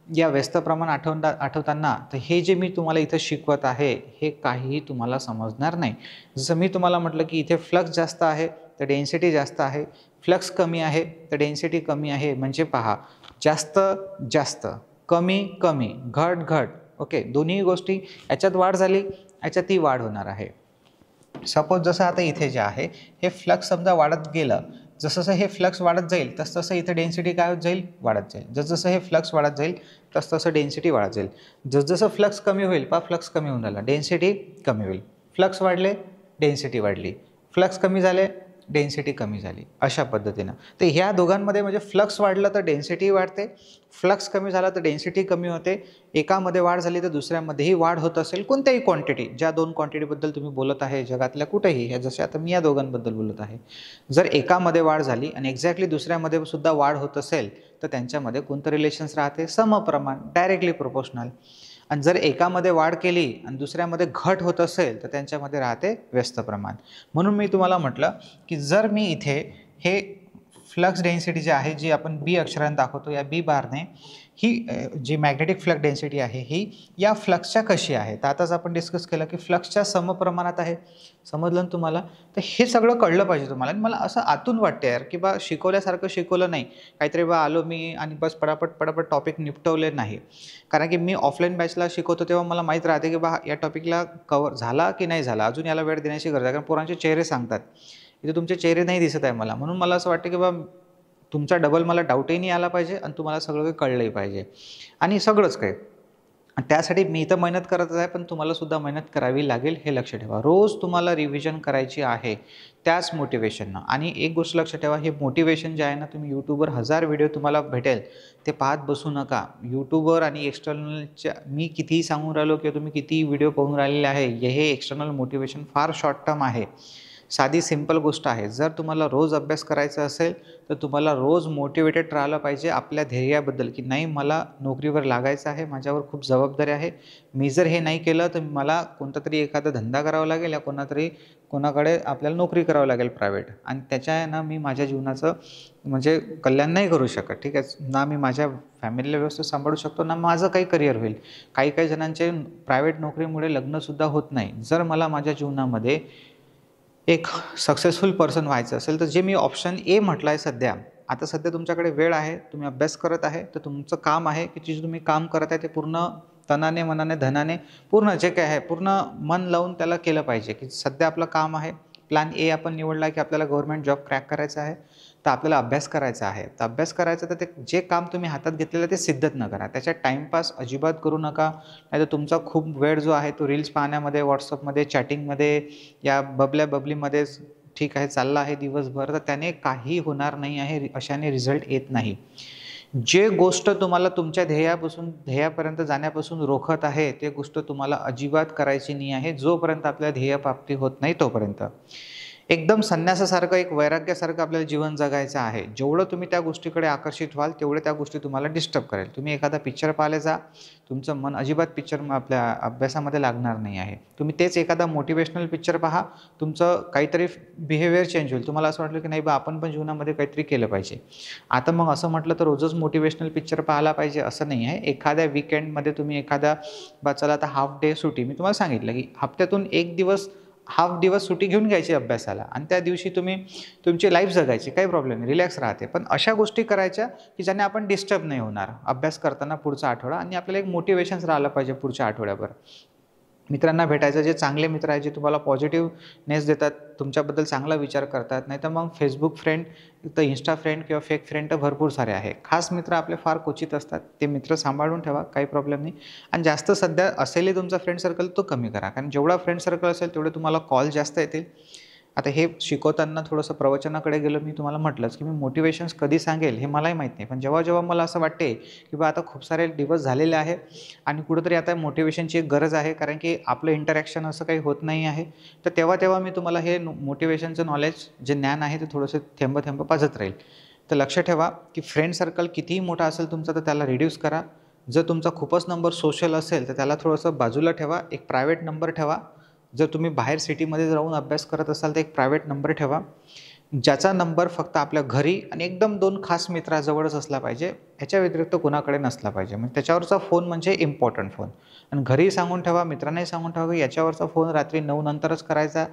या व्यस्त प्रमाण आठवताना, तर हे जे मी तुम्हाला इथं शिकवत आहे हे काहीही तुम्हाला समजणार नाही. जसं मी तुम्हाला म्हटलं की इथे फ्लक्स जास्त आहे तर डेन्सिटी जास्त आहे, फ्लक्स कमी आहे तर डेन्सिटी कमी आहे. म्हणजे पहा, जास्त जास्त, कमी कमी, घट घट, ओके, दोन्ही गोष्टी, याच्यात वाढ झाली याच्यातही वाढ होणार आहे. सपोज जसं आता इथे जे आहे हे फ्लक्स समजा वाढत गेलं, जसं हे फ्लक्स वाढत जाईल तसं इथे डेन्सिटी काय होत जाईल, वाढत जाईल. जसं हे फ्लक्स वाढत जाईल तसं डेन्सिटी वाढत जाईल. जसं फ्लक्स कमी होईल, फ्लक्स कमी होऊन राहिला, डेन्सिटी कमी होईल. फ्लक्स वाढले, डेन्सिटी वाढली, फ्लक्स कमी झाले, डेन्सिटी कमी झाली, अशा पद्धतीनं. तर ह्या दोघांमध्ये म्हणजे फ्लक्स वाढलं तर डेन्सिटी वाढते, फ्लक्स कमी झाला तर डेन्सिटी कमी होते. एकामध्ये वाढ झाली तर दुसऱ्यामध्येही वाढ होत असेल, कोणत्याही क्वांटिटी, ज्या दोन क्वांटिटीबद्दल तुम्ही बोलत आहे जगातल्या कुठेही, ह्या जसे आता मी या दोघांबद्दल बोलत आहे, जर एकामध्ये वाढ झाली आणि एक्झॅक्टली दुसऱ्यामध्ये सुद्धा वाढ होत असेल तर त्यांच्यामध्ये कोणतं रिलेशन्स राहते, समप्रमाण, डायरेक्टली प्रोपोर्शनल. आणि जर एकामध्ये वाढ केली आणि दुसऱ्यामध्ये घट होत असेल तर त्यांच्यामध्ये राहते व्यस्त प्रमाण. म्हणून मी तुम्हाला म्हटलं की जर मी इथे हे फ्लक्स डेन्सिटी जी आहे, जी आपण बी अक्षराने दाखवतो, या बी बारने ही जी मॅग्नेटिक फ्लक्स डेन्सिटी आहे ही या फ्लक्सच्या कशी आहे, तर आताच आपण डिस्कस केलं की फ्लक्सच्या समप्रमाणात आहे. समजलं ना तुम्हाला? तर हे सगळं कळलं पाहिजे तुम्हाला. आणि मला असं आतून वाटतं यार की बा शिकवल्यासारखं शिकवलं नाही, काहीतरी बा आलो मी आणि बस पटापट टॉपिक निपटवले नाही. कारण की मी ऑफलाईन बॅचला शिकवतो तेव्हा मला माहीत राहते की बा या टॉपिकला कवर झाला की नाही झाला, अजून याला वेळ देण्याची गरज आहे, कारण पोरांचे चेहरे सांगतात. इथे तुमचे चेहरे नाही दिसत आहे मला, म्हणून मला असं वाटतं की बा तुमचा डबल मला डाऊटही नाही आला पाहिजे आणि तुम्हाला सगळं काही कळलंही पाहिजे आणि सगळंच काही. आणि त्यासाठी मी तर मेहनत करतच आहे, पण तुम्हालासुद्धा मेहनत करावी लागेल हे लक्ष ठेवा. रोज तुम्हाला रिव्हिजन करायची आहे त्याच मोटिवेशननं. आणि एक गोष्ट लक्ष ठेवा, हे मोटिवेशन जे आहे ना, तुम्ही यूट्यूबवर 1000 व्हिडिओ तुम्हाला भेटेल ते पाहत बसू नका. यूट्यूबवर आणि एक्सटर्नलच्या मी कितीही सांगून राहिलो किंवा तुम्ही कितीही व्हिडिओ पाहून राहिलेले आहे, हे एक्सटर्नल मोटिवेशन फार शॉर्ट टर्म आहे. साधी सिंपल गोष्ट आहे. जर तुम्हाला रोज अभ्यास करायचा असेल तर तुम्हाला रोज मोटिवेटेड राहिलं पाहिजे आपल्या ध्येयाबद्दल, की नाही मला नोकरीवर लागायचं आहे, माझ्यावर खूप जबाबदारी आहे. मी जर हे नाही केलं तर मला कोणता तरी एखादा धंदा करावा लागेल या कोणाकडे आपल्याला नोकरी करावं लागेल प्रायव्हेट, आणि त्याच्यानं मी माझ्या जीवनाचं म्हणजे कल्याण नाही करू शकत. ठीक आहे ना, मी माझ्या फॅमिलीला व्यवस्थित सांभाळू शकतो ना माझं काही करिअर होईल. काही जणांचे प्रायव्हेट नोकरीमुळे लग्नसुद्धा होत नाही. जर मला माझ्या जीवनामध्ये एक सक्सेसफुल पर्सन व्हायचं असेल तर जे मी ऑप्शन ए म्हटलं आहे सध्या, आता सध्या तुमच्याकडे वेळ आहे, तुम्ही अभ्यास करत आहे, तर तुमचं काम आहे की जे तुम्ही काम करत आहे ते पूर्ण तनाने, मनाने, धनाने पूर्ण जे काही आहे पूर्ण मन लावून त्याला केलं पाहिजे. की सध्या आपलं काम आहे, प्लॅन ए आपण निवडला की आपल्याला गव्हर्नमेंट जॉब क्रॅक करायचा आहे, तर आपल्याला अभ्यास करायचा आहे. तर अभ्यास करायचा तर ते जे काम तुम्ही हातात घेतलेलं ते सिद्धत न करा. त्याच्यात टाईमपास अजिबात करू नका. नाहीतर तुमचा खूप वेळ जो आहे तो रील्स पाहण्यामध्ये, व्हॉट्सअपमध्ये, चॅटिंगमध्ये, या बबल्या-बबलीमध्येच ठीक आहे चालला आहे दिवसभर, तर त्याने काही होणार नाही आहे. अशाने रिझल्ट येत नाही. जे गोष्ट तुम्हाला तुमच्या ध्येयापर्यंत जाण्यापासून रोखत आहे, ते गोष्ट तुम्हाला अजिबात करायची नाही आहे, जोपर्यंत आपल्या ध्येयप्राप्ती होत नाही तोपर्यंत. एकदम संन्यासासारखं, एक वैराग्यासारखं आपल्याला जीवन जगायचं आहे. जेवढं तुम्ही त्या गोष्टीकडे आकर्षित व्हाल, तेवढे त्या गोष्टी तुम्हाला डिस्टर्ब करेल. तुम्ही एखादा पिक्चर पाहायला जा, तुमचं मन अजिबात आपल्या अभ्यासामध्ये लागणार नाही आहे. तुम्ही तेच एखादा मोटिवेशनल पिक्चर पहा, तुमचं काहीतरी बिहेवियर चेंज होईल. तुम्हाला असं वाटलं की नाही बा आपण पण जीवनामध्ये काहीतरी केलं पाहिजे. आता मग असं म्हटलं तर रोजच मोटिवेशनल पिक्चर पाहायला पाहिजे असं नाही आहे. एखाद्या वीकेंडमध्ये तुम्ही चला आता हाफ डे सुट्टी, मी तुम्हाला सांगितलं की हप्त्यातून हाफ दिवस सुट्टी घेऊन घ्यायची अभ्यासाला आणि त्या दिवशी तुम्ही तुमची लाईफ जगायची, काही प्रॉब्लेम नाही, रिलॅक्स राहते. पण अशा गोष्टी करायच्या की ज्याने आपण डिस्टर्ब नाही होणार अभ्यास करताना पुढचा आठवडा, आणि आपल्याला एक मोटिवेशन्स राहिलं पाहिजे पुढच्या आठवड्याभर. मित्रांना भेटायचं, जे चांगले मित्र आहेत, जे तुम्हाला पॉझिटिव्हनेस देतात, तुमच्याबद्दल चांगला विचार करतात. नाहीतर मग फेसबुक फ्रेंड, तर इंस्टा फ्रेंड किंवा फेक फ्रेंड तर भरपूर सारे आहे. खास मित्र आपले फार क्वचित असतात. ते मित्र सांभाळून ठेवा, काही प्रॉब्लेम नाही. आणि जास्त सध्या असेलही तुमचा फ्रेंड सर्कल तो कमी करा, कारण जेवढा फ्रेंड सर्कल असेल तेवढे तुम्हाला कॉल जास्त येतील. आता हे शिकवताना थोडंसं प्रवचनाकडे गेलो, मी तुम्हाला म्हटलंच की मी मोटिवेशन्स कधी सांगेल हे मलाही माहीत नाही. पण जेव्हा मला असं वाटते की बा आता खूप सारे दिवस झालेले आहे आणि कुठेतरी आता मोटिवेशनची एक गरज आहे, कारण की आपलं इंटरॅक्शन असं काही होत नाही आहे, तर तेव्हा मी तुम्हाला हे मोटिवेशनचं नॉलेज, जे ज्ञान आहे ते थोडंसं थेंब पाजत राहील. तर लक्ष ठेवा की फ्रेंड सर्कल कितीही मोठा असेल तुमचा तर त्याला रिड्यूस करा. जर तुमचा खूपच नंबर सोशल असेल तर त्याला थोडंसं बाजूला ठेवा, एक प्रायव्हेट नंबर ठेवा. जर तुम्ही बाहेर सिटीमध्ये जाऊन अभ्यास करत असाल तर एक प्रायव्हेट नंबर ठेवा, ज्याचा नंबर फक्त आपल्या घरी आणि एकदम 2 खास मित्राजवळच असला पाहिजे, ह्याच्या व्यतिरिक्त कोणाकडे नसला पाहिजे. म्हणजे त्याच्यावरचा फोन म्हणजे इम्पॉर्टंट फोन. आणि घरीही सांगून ठेवा, मित्रांनाही सांगून ठेवा की याच्यावरचा फोन रात्री 9 नंतरच करायचा,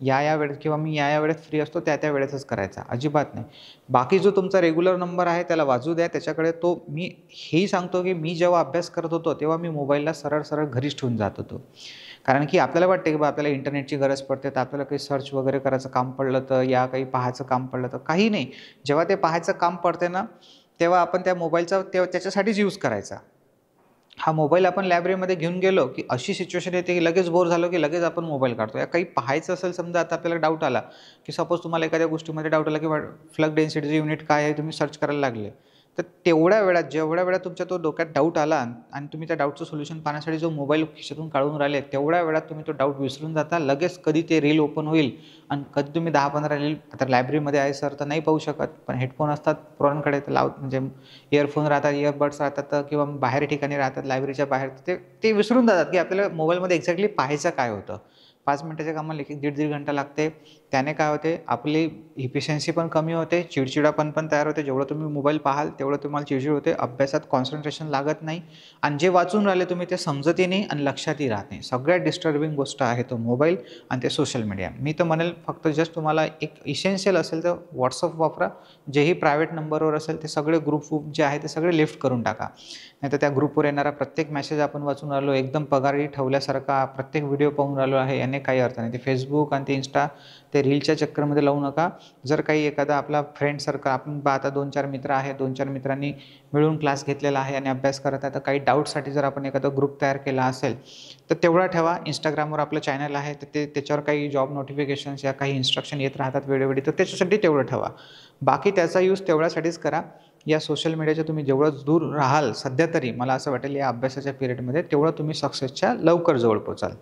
या वेळेत, किंवा मी या वेळेत फ्री असतो त्या वेळेतच करायचा, अजिबात नाही. बाकी जो तुमचा रेग्युलर नंबर आहे त्याला वाजू द्या, त्याच्याकडे तो मी हेही सांगतो की मी जेव्हा अभ्यास करत होतो तेव्हा मी मोबाईलला सरळ घरीच ठेवून जात होतो. कारण की आपल्याला वाटते की बा आपल्याला इंटरनेटची गरज पडते, तर आपल्याला काही सर्च वगैरे करायचं काम पडलं तर, या काही पाहायचं काम पडलं तर, काही नाही. जेव्हा ते पाहायचं काम पडते ना, तेव्हा आपण त्या मोबाईलचा त्याच्यासाठीच यूज करायचा. हा मोबाईल आपण लायब्ररीमध्ये घेऊन गेलो की अशी सिच्युएशन येते की लगेच बोर झालो की लगेच आपण मोबाईल काढतो. या काही पाहायचं असेल, समजा आता आपल्याला डाऊट आला की सपोज तुम्हाला एखाद्या गोष्टीमध्ये डाऊट आला की फ्लग डेन्सिटीचं युनिट काय आहे, तुम्ही सर्च करायला लागले, तर जेवढ्या वेळात तुमच्या तो डोक्यात डाऊट आला आणि तुम्ही त्या डाऊटचं सोल्युशन पाहण्यासाठी जो मोबाईल खिशातून काढून राहिले, तेवढ्या वेळात तुम्ही तो डाऊट विसरून जाता. लगेच कधी ते रील ओपन होईल आणि कधी तुम्ही 10-15 रील, आता लायब्ररीमध्ये आहे सर तर नाही पाहू शकत, पण हेडफोन असतात पोरांकडे तर म्हणजे इयरफोन राहतात, इयरबड्स राहतात, किंवा बाहेर ठिकाणी राहतात लायब्ररीच्या बाहेर, ते विसरून जातात की आपल्याला मोबाईलमध्ये एक्झॅक्टली पाहायचं काय होतं. 5 मिनिटाच्या कामाला 1-1.5 घंटा लागते. त्याने काय होते, आपली इफिशियन्सी पण कमी होते, चिडचिडापण पण तयार होते. जेवढं तुम्ही मोबाईल पाहाल तेवढं तुम्हाला चिडचिड होते, अभ्यासात कॉन्सन्ट्रेशन लागत नाही, आणि जे वाचून राहिले तुम्ही ते समजतही नाही आणि लक्षातही राहत नाही. सगळ्यात डिस्टर्बिंग गोष्ट आहे तो मोबाईल आणि ते सोशल मीडिया. मी तर म्हणेल फक्त जस्ट तुम्हाला एक इसेन्शियल असेल तर व्हॉट्सअप वापरा. जेही प्रायव्हेट नंबरवर असेल ते सगळे ग्रुप जे आहे ते सगळे लिफ्ट करून टाका. नाहीतर त्या ग्रुपवर येणारा प्रत्येक मेसेज आपण वाचून राहिलो, एकदम पगारी ठेवल्यासारखा प्रत्येक व्हिडिओ पाहून राहिलो आहे, याने घेण्याने काही अर्थ नाही. ते फेसबुक आणि ते इंस्टा ते रीलच्या चक्करमध्ये लावू नका. जर काही एखादा आपला फ्रेंड सर्कल आपण आता 2-4 मित्र आहेत, 2-4 मित्रांनी मिळून क्लास घेतलेला आहे आणि अभ्यास करत आहे, तर काही डाऊटसाठी जर आपण एखादा ग्रुप तयार केला असेल तर तेवढा ठेवा. इंस्टाग्रामवर आपलं चॅनल आहे तर त्याच्यावर काही जॉब नोटिफिकेशन्स या काही इन्स्ट्रक्शन येत राहतात वेळोवेळी, तर त्याच्यासाठी तेवढं ठेवा. बाकी त्याचा यूज तेवढ्यासाठीच करा. या सोशल मीडियाच्या तुम्ही जेवढं दूर राहाल सध्या तरी मला असं वाटेल या अभ्यासाच्या पिरियडमध्ये, तेवढं तुम्ही सक्सेसच्या लवकर जवळ पोचाल.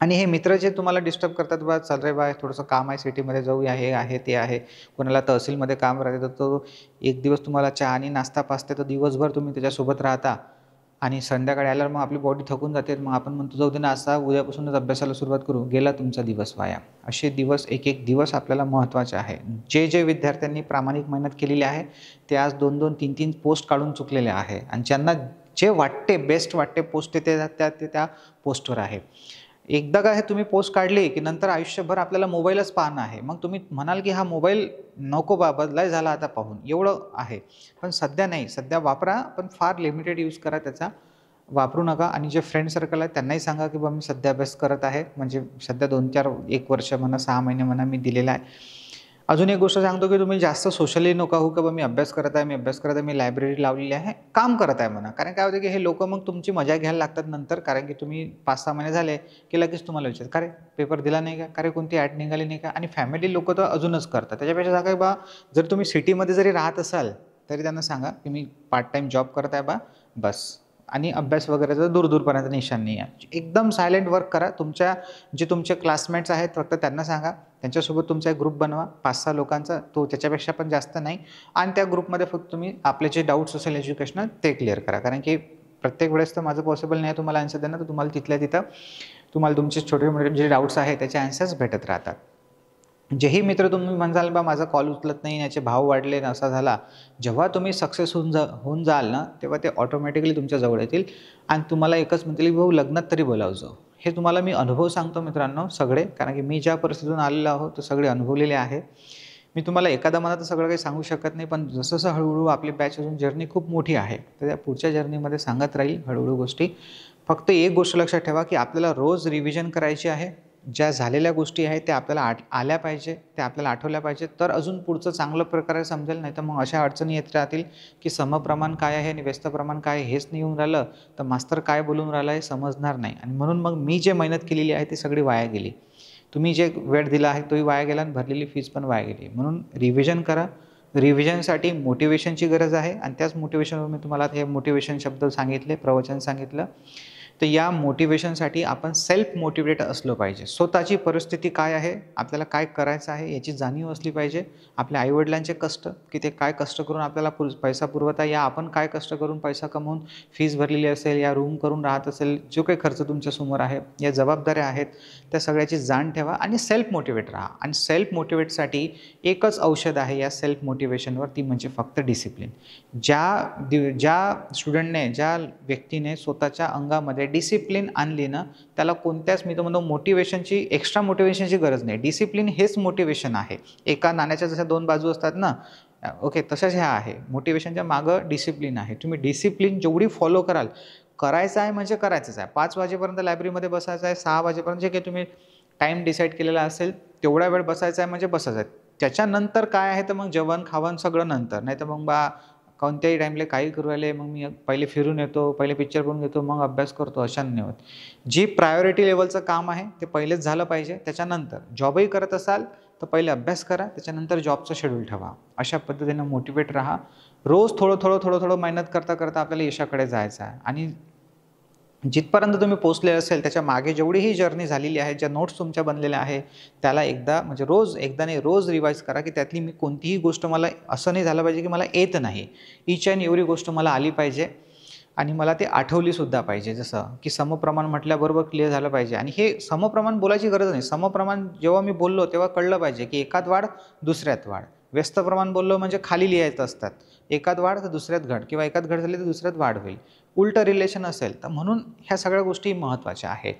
आणि हे मित्र जे तुम्हाला डिस्टर्ब करतात, बा चल रे बा थोडंसं काम आहे सिटीमध्ये जाऊया, हे आहे ते आहे, कोणाला तहसीलमध्ये काम राहते तर तो एक दिवस तुम्हाला चहा आणि नाश्ता पाजते तर दिवसभर तुम्ही त्याच्यासोबत राहता आणि संध्याकाळी आल्यावर मग आपली बॉडी थकून जाते. मग आपण म्हणतो जाऊ दे ना, असा उद्यापासूनच अभ्यासाला सुरुवात करू, गेला तुमचा दिवस वाया. असे दिवस एक एक दिवस आपल्याला महत्त्वाचे आहे. जे विद्यार्थ्यांनी प्रामाणिक मेहनत केलेली आहे ते आज 2-2, 3-3 पोस्ट काढून चुकलेले आहे आणि ज्यांना जे वाटते बेस्ट वाटते पोस्ट ते त्या पोस्टवर आहे. एकदा का हे तुम्ही पोस्ट काढली की नंतर आयुष्यभर आपल्याला मोबाईलच पाहणं आहे. मग तुम्ही म्हणाल की हा मोबाईल नको बा, बदलाय झाला आता पाहून, एवढं आहे. पण सध्या नाही, सध्या वापरा पण फार लिमिटेड यूज करा त्याचा, वापरू नका. आणि जे फ्रेंड सर्कल आहे त्यांनाही सांगा की बा मी सध्या अभ्यास करत आहे, म्हणजे सध्या 2-4 1 वर्ष म्हणा 6 महिने म्हणा मी दिलेला आहे. अजून एक गोष्ट सांगतो की तुम्ही जास्त सोशली नका होऊ की बा मी अभ्यास करत आहे, मी लायब्ररी लावलेली आहे, काम करत आहे म्हणा. कारण काय होतं की हे लोकं मग तुमची मजा घ्यायला लागतात नंतर, कारण की तुम्ही 5-6 महिने झाले की लगेच तुम्हाला विचारतात, का रे पेपर दिला नाही का, का रे कोणती ॲड निघाली नाही का. आणि फॅमिली लोकं तर अजूनच करतात. त्याच्यापेक्षा सांगा बा जर तुम्ही सिटीमध्ये जरी राहत असाल तरी त्यांना सांगा की मी पार्ट टाईम जॉब करत आहे बा, बस. आणि अभ्यास वगैरेचं दूरपर्यंत निशाण नाही आहे. एकदम सायलेंट वर्क करा. जे तुमचे क्लासमेट्स आहेत फक्त त्यांना सांगा, त्यांच्यासोबत तुमचा एक ग्रुप बनवा 5-6 लोकांचा, तो त्याच्यापेक्षा पण जास्त नाही. आणि त्या ग्रुपमध्ये फक्त तुम्ही आपले जे डाऊट्स असेल एज्युकेशनल ते क्लिअर करा. कारण की प्रत्येक वेळेस तर माझं पॉसिबल नाही आहे तुम्हाला आन्सर देणं, तर तुम्हाला तिथल्या तिथं तुम्हाला तुमचे छोटे मोठे जे डाऊट्स आहेत त्याचे आन्सर्स भेटत राहतात. जेही मित्र तुम्ही म्हणाल बा माझा कॉल उचलत नाही, याचे भाव वाढले, असा झाला, जेव्हा तुम्ही सक्सेस होऊन जाल ना तेव्हा ते ऑटोमॅटिकली तुमच्या जवळ येतील आणि तुम्हाला एकच म्हणतील की भाऊ लग्नात तरी बोलावजो. हे तुम्हाला मी अनुभव सांगतो मित्रांनो सगळे, कारण की मी ज्या परिस्थितीतून आलेलो आहो ते सगळे अनुभवलेले आहे. मी तुम्हाला एखादा मनात सगळं काही सांगू शकत नाही, पण जसं हळूहळू आपली बॅच अजून जर्नी खूप मोठी आहे तर त्या पुढच्या जर्नीमध्ये सांगत राहील हळूहळू गोष्टी. फक्त एक गोष्ट लक्षात ठेवा की आपल्याला रोज रिव्हिजन करायची आहे. ज्या झालेल्या गोष्टी आहेत त्या आपल्याला आल्या पाहिजे, त्या आपल्याला आठवल्या पाहिजे, तर अजून पुढचं चांगलं प्रकारे समजेल. नाही तर मग अशा अडचणी येत राहतील की समप्रमाण काय आहे आणि व्यस्त प्रमाण काय आहे हेच नाही येऊन राहिलं, तर मास्तर काय बोलून राहिलं हे समजणार नाही. आणि म्हणून मग मी जे मेहनत केलेली आहे ती सगळी वाया गेली. तुम्ही जे वेळ दिला आहे तोही वाया गेला आणि भरलेली फीस पण वाया गेली. म्हणून रिव्हिजन करा. रिव्हिजनसाठी मोटिवेशनची गरज आहे आणि त्याच मोटिवेशनवर मी तुम्हाला हे मोटिवेशन शब्द सांगितले, प्रवचन सांगितलं. तर या मोटिवेशनसाठी आपण सेल्फ मोटिवेट असलो पाहिजे. स्वतःची परिस्थिती काय आहे, आपल्याला काय करायचं आहे याची जाणीव असली पाहिजे. आपल्या आईवडिलांचे कष्ट की ते काय कष्ट करून आपल्याला पैसा पुरवत आहे, या आपण काय कष्ट करून पैसा कमवून फीस भरलेली असेल, या रूम करून राहत असेल, जो काही खर्च तुमच्यासमोर आहे, या जबाबदाऱ्या आहेत, त्या सगळ्याची जाण ठेवा आणि सेल्फ मोटिवेट राहा. आणि सेल्फ मोटिवेटसाठी एकच औषध आहे या सेल्फ मोटिवेशनवर, ती म्हणजे फक्त डिसिप्लिन. ज्या स्टुडंटने, ज्या व्यक्तीने स्वतःच्या अंगामध्ये डिसिप्लिन आणली ना, त्याला कोणत्याच मी तर म्हणतो मोटिवेशनची, एक्स्ट्रा मोटिवेशनची गरज नाही. डिसिप्लिन हेच मोटिवेशन आहे. एका नाण्याच्या जशा 2 बाजू असतात ना, ओके, तशाच ह्या आहे. मोटिवेशनच्या मागं डिसिप्लिन आहे. तुम्ही डिसिप्लिन जेवढी फॉलो कराल, करायचं आहे म्हणजे करायचंच आहे. 5 वाजेपर्यंत लायब्ररीमध्ये बसायचं आहे, 6 वाजेपर्यंत जे काही तुम्ही टाईम डिसाईड केलेला असेल तेवढा वेळ बसायचा आहे म्हणजे बसायचं आहे. त्याच्यानंतर काय आहे तर मग जेवण खावण सगळं नंतर. नाही तर मग बा कोणत्याही टाईमला काही करू राहिले, मग मी पहिले फिरून येतो, पहिले पिक्चर बघून घेतो, मग अभ्यास करतो, अशा नाही होत. जी प्रायोरिटी लेवलचं काम आहे ते पहिलेच झालं पाहिजे. त्याच्यानंतर जॉबही करत असाल तर पहिले अभ्यास करा, त्याच्यानंतर जॉबचं शेड्यूल ठेवा. अशा पद्धतीनं मोटिवेट राहा. रोज थोडं मेहनत करता आपल्याला यशाकडे जायचं आहे. आणि जिथपर्यंत तुम्ही पोहोचले असेल त्याच्या मागे जेवढीही जर्नी झालेली आहे, ज्या नोट्स तुमच्या बनलेल्या आहे, त्याला एकदा म्हणजे एकदा नाही रोज रिवाईज करा की त्यातली मी कोणतीही गोष्ट, मला असं नाही झालं पाहिजे की मला येत नाही. ईच अँड एव्हरी गोष्ट मला आली पाहिजे आणि मला ते आठवलीसुद्धा पाहिजे. जसं की समप्रमाण म्हटल्याबरोबर क्लिअर झालं पाहिजे. आणि हे समप्रमाण बोलायची गरज नाही. समप्रमाण जेव्हा मी बोललो तेव्हा कळलं पाहिजे की एकात वाढ दुसऱ्यात वाढ. व्यस्त प्रमाण बोललो म्हणजे खाली लिहायचं असतात. एकात वाढ तर दुसऱ्यात घट, किंवा एकात घट झाली तर दुसऱ्यात वाढ होईल. उलटं रिलेशन असेल तर. म्हणून ह्या सगळ्या गोष्टी महत्त्वाच्या आहे.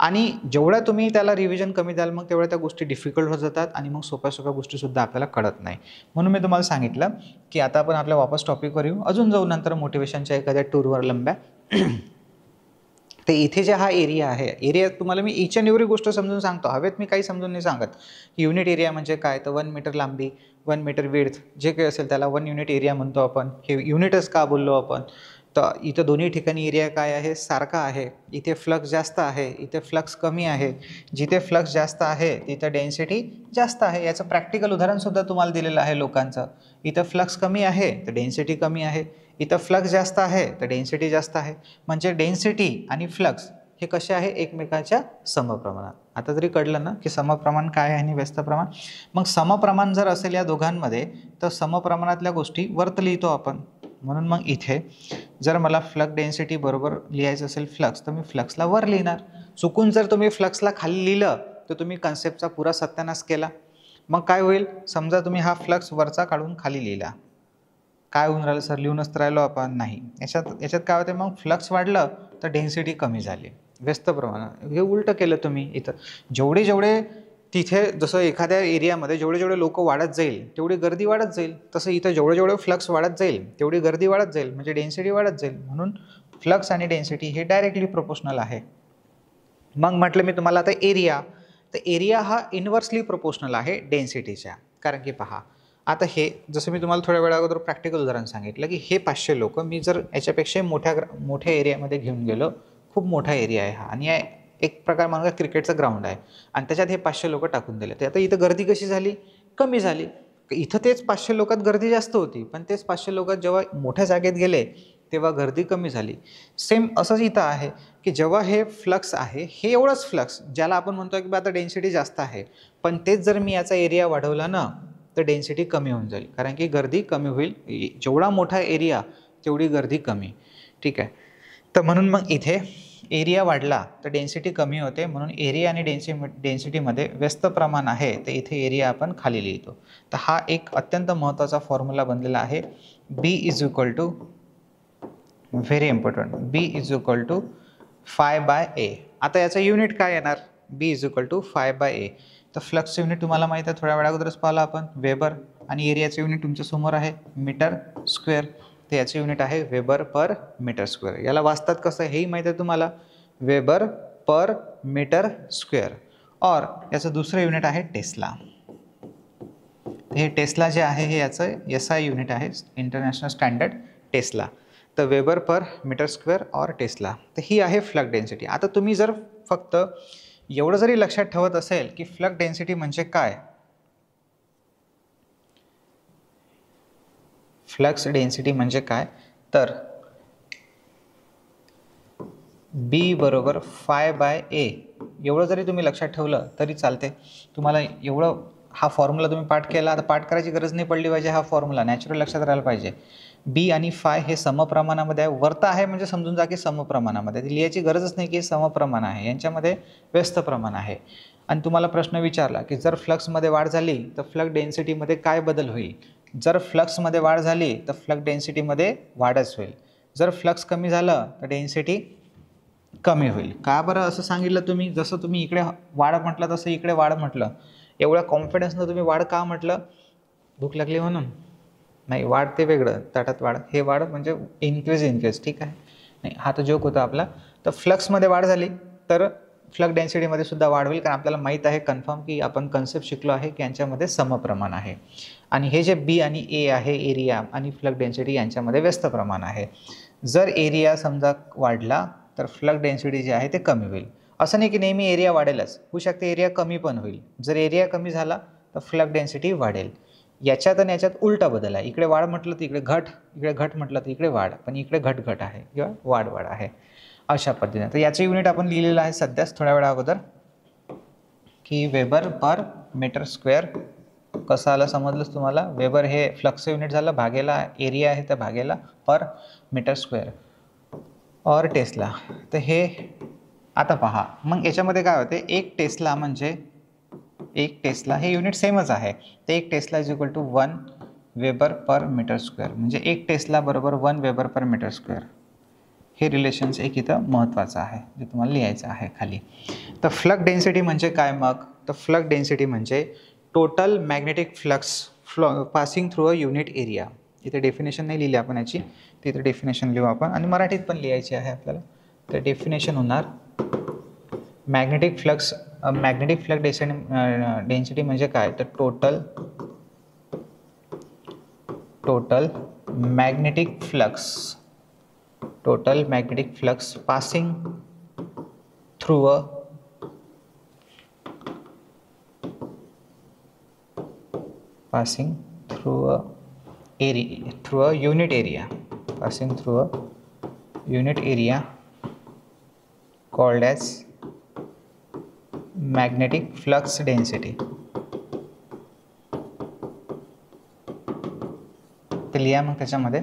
आणि जेवढ्या तुम्ही त्याला रिव्हिजन कमी द्याल मग तेवढ्या त्या गोष्टी डिफिकल्ट होत जातात आणि मग सोप्या गोष्टीसुद्धा आपल्याला कळत नाही. म्हणून मी तुम्हाला सांगितलं की आता आपण आपल्या वापस टॉपिकवर येऊ, अजून जाऊ नंतर मोटिवेशनच्या एखाद्या टूरवर लंब्या. ते इथे जे हा एरिया आहे, एरिया तुम्हाला मी इच अँड एव्हरी गोष्ट समजून सांगतो, हवेत मी काही समजून नाही सांगत. युनिट एरिया म्हणजे काय, तर 1 मीटर लांबी, 1 मीटर विड्थ, जे काही असेल त्याला 1 युनिट एरिया म्हणतो आपण. हे युनिटच का बोललो आपण, तर इथं दोन्ही ठिकाणी एरिया काय आहे, सारखा आहे. इथे फ्लक्स जास्त आहे, इथे फ्लक्स कमी आहे. जिथे फ्लक्स जास्त आहे तिथं डेन्सिटी जास्त आहे. याचं प्रॅक्टिकल उदाहरणसुद्धा तुम्हाला दिलेलं आहे लोकांचं. इथं फ्लक्स कमी आहे तर डेन्सिटी कमी आहे, इथं फ्लक्स जास्त आहे तर डेन्सिटी जास्त आहे. म्हणजे डेन्सिटी आणि फ्लक्स हे कसे आहे, एकमेकांच्या समप्रमाणात. आता जरी कळलं ना की समप्रमाण काय आहे आणि व्यस्त प्रमाण. मग समप्रमाण जर असेल या दोघांमध्ये तर समप्रमाणातल्या गोष्टी वरती लिहितो आपण. म्हणून मग इथे जर मला फ्लक्स डेन्सिटी बरोबर लिहायचं असेल फ्लक्स, तर मी फ्लक्सला वर लिहिणार. चुकून जर तुम्ही फ्लक्सला खाली लिहिलं तर तुम्ही कन्सेप्टचा पुरा सत्यानाश केला. मग काय होईल, समजा तुम्ही हा फ्लक्स वरचा काढून खाली लिहिला, काय होऊन राहिलं सर, लिहूनच राहिलो आपण, नाही. याच्यात काय होते, मग फ्लक्स वाढलं तर डेन्सिटी कमी झाली, व्यस्त प्रमाणात. हे उलटं केलं तुम्ही. इथं जेवढे तिथे जसं एखाद्या एरियामध्ये जेवढे लोक वाढत जाईल तेवढी गर्दी वाढत जाईल, तसं इथं जेवढे फ्लक्स वाढत जाईल तेवढी गर्दी वाढत जाईल, म्हणजे डेन्सिटी वाढत जाईल. म्हणून फ्लक्स आणि डेन्सिटी हे डायरेक्टली प्रोपोर्शनल आहे. मग म्हटलं मी तुम्हाला आता एरिया, तर एरिया हा इन्व्हर्सली प्रोपोर्शनल आहे डेन्सिटीच्या. कारण की पहा, आता हे जसं मी तुम्हाला थोड्या वेळा अगोदर प्रॅक्टिकल उदाहरण सांगितलं की हे 500 लोक मी जर याच्यापेक्षा मोठ्या एरियामध्ये घेऊन गेलो, खूप मोठा एरिया आहे हा, आणि एक प्रकार म्हणून क्रिकेटचं ग्राउंड आहे, आणि त्याच्यात हे 500 लोक टाकून दिले, तर आता इथं गर्दी कशी झाली, कमी झाली. इथं तेच 500 लोकात गर्दी जास्त होती, पण तेच 500 लोकात जेव्हा मोठ्या जागेत गेले तेव्हा गर्दी कमी झाली. सेम असंच इथं आहे की जेव्हा हे फ्लक्स आहे, हे एवढंच फ्लक्स ज्याला आपण म्हणतो की आता डेन्सिटी जास्त आहे, पण तेच जर मी याचा एरिया वाढवला ना तर डेन्सिटी कमी होऊन जाईल, कारण की गर्दी कमी होईल. जेवढा मोठा एरिया तेवढी गर्दी कमी. ठीक आहे. तर म्हणून मग इथे एरिया वाढला तर डेन्सिटी कमी होते, म्हणून एरिया आणि डेन्सिटीमध्ये व्यस्त प्रमाण आहे, तर इथे एरिया आपण खाली लिहितो. तर हा एक अत्यंत महत्त्वाचा फॉर्म्युला बनलेला आहे. B is equal to, very important, B is equal to φ/a. आता याचं युनिट काय येणार, बी इज इक्वल टू φ/a. तर फ्लक्सचं युनिट तुम्हाला माहीत आहे, थोड्या वेळा अगोदरच पाहिलं आपण, वेबर, आणि एरियाचं युनिट तुमच्या समोर आहे मीटर स्क्वेअर. तर याचं युनिट आहे वेबर पर मीटर स्क्वेअर. याला वाचतात कसं हेही माहीत आहे तुम्हाला, वेबर पर मीटर स्क्वेअर. और याचं दुसरं युनिट आहे टेस्ला. हे टेस्ला जे आहे हे याचं SI युनिट आहे, इंटरनॅशनल स्टँडर्ड टेस्ला. तर वेबर पर मीटर स्क्वेअर और टेस्ला. तर ही आहे फ्लक्स डेन्सिटी. आता तुम्ही जर फक्त एवढं जरी लक्षात ठेवत असेल की फ्लक्स डेन्सिटी म्हणजे काय, फ्लक्स डेन्सिटी म्हणजे काय, तर B बरोबर φ/a एवढं जरी तुम्ही लक्षात ठेवलं तरी चालते. तुम्हाला एवढं हा फॉर्म्युला तुम्ही पाठ केला, आता पाठ करायची गरज नाही पडली पाहिजे, हा फॉर्म्युला नॅचरल लक्षात राहायला पाहिजे. बी आणि φ हे समप्रमाणामध्ये आहे, वरता आहे म्हणजे समजून जा की समप्रमाणामध्ये, ती लिहायची गरजच नाही की समप्रमाण आहे, यांच्यामध्ये व्यस्त प्रमाण आहे. आणि तुम्हाला प्रश्न विचारला की जर फ्लक्समध्ये वाढ झाली तर फ्लक्स डेन्सिटीमध्ये काय बदल होईल. जर फ्लक्समध्ये वाढ झाली तर फ्लक्स डेन्सिटीमध्ये वाढच होईल. जर फ्लक्स कमी झालं तर डेन्सिटी कमी होईल. का बरं असं सांगितलं तुम्ही, जसं तुम्ही इकडे वाढ म्हटलं तसं इकडे वाढ म्हटलं, एवढ्या कॉन्फिडन्सनं तुम्ही वाढ का म्हटलं, भूक लागली म्हणून नाही, वाढ ते वेगळं, ताटात वाढ, हे वाढ म्हणजे इन्क्रीज. ठीक आहे, नाही हा तर जोक होता आपला. तर फ्लक्समध्ये वाढ झाली तर फ्लक्स डेन्सिटीमध्ये सुद्धा वाढ होईल, कारण आपल्याला माहीत आहे कन्फर्म की आपण कन्सेप्ट शिकलो आहे की यांच्यामध्ये समप्रमाण आहे. आणि हे जे बी आणि ए आहे, एरिया आणि फ्लक्स डेन्सिटी, यांच्यामध्ये व्यस्त प्रमाण आहे. जर एरिया समजा वाढला तर फ्लक्स डेन्सिटी जे आहे ते कमी होईल. असं नाही की नेहमी एरिया वाढेलच, होऊ शकते एरिया कमी पण होईल. जर एरिया कमी झाला तर फ्लक्स डेन्सिटी वाढेल. याच्यात आणि याच्यात उलटा बदल आहे, इकडे वाढ म्हटलं तर इकडे घट, इकडे घट म्हटलं तर इकडे वाढ, पण इकडे घट आहे किंवा वाढ आहे, अशा पद्धतीने. तर याचं युनिट आपण लिहिलेलं आहे सध्याच थोड्या वेळा अगोदर की वेबर पर मीटर स्क्वेअर. कसं आलं समजलंच तुम्हाला, वेबर हे फ्लक्सचं युनिट झालं, भागेला एरिया आहे तर भागेला पर मीटर स्क्वेअर और टेस्ला. तर हे आता पहा, मग याच्यामध्ये काय होते, एक टेस्ला म्हणजे एक टेस्ला हे युनिट सेमच आहे, तर एक tesla is equal to 1 weber per metre square, म्हणजे एक टेस्ला बरोबर 1 वेबर पर मीटर स्क्वेअर. हे रिलेशन्स एक इथं महत्त्वाचं आहे, जे तुम्हाला लिहायचं आहे खाली. तर फ्लक्स डेन्सिटी म्हणजे काय मग, तर फ्लक्स डेन्सिटी म्हणजे total magnetic flux passing through a unit area. इथे डेफिनेशन नाही लिहिली आपण याची, तिथे डेफिनेशन लिहू आपण, आणि मराठीत पण लिहायची आहे आपल्याला. तर डेफिनेशन होणार मॅग्नेटिक फ्लक्स डेन्सिटी म्हणजे काय, तर total magnetic flux passing through a unit area called as magnetic flux density. ते लिहा मग त्याच्यामध्ये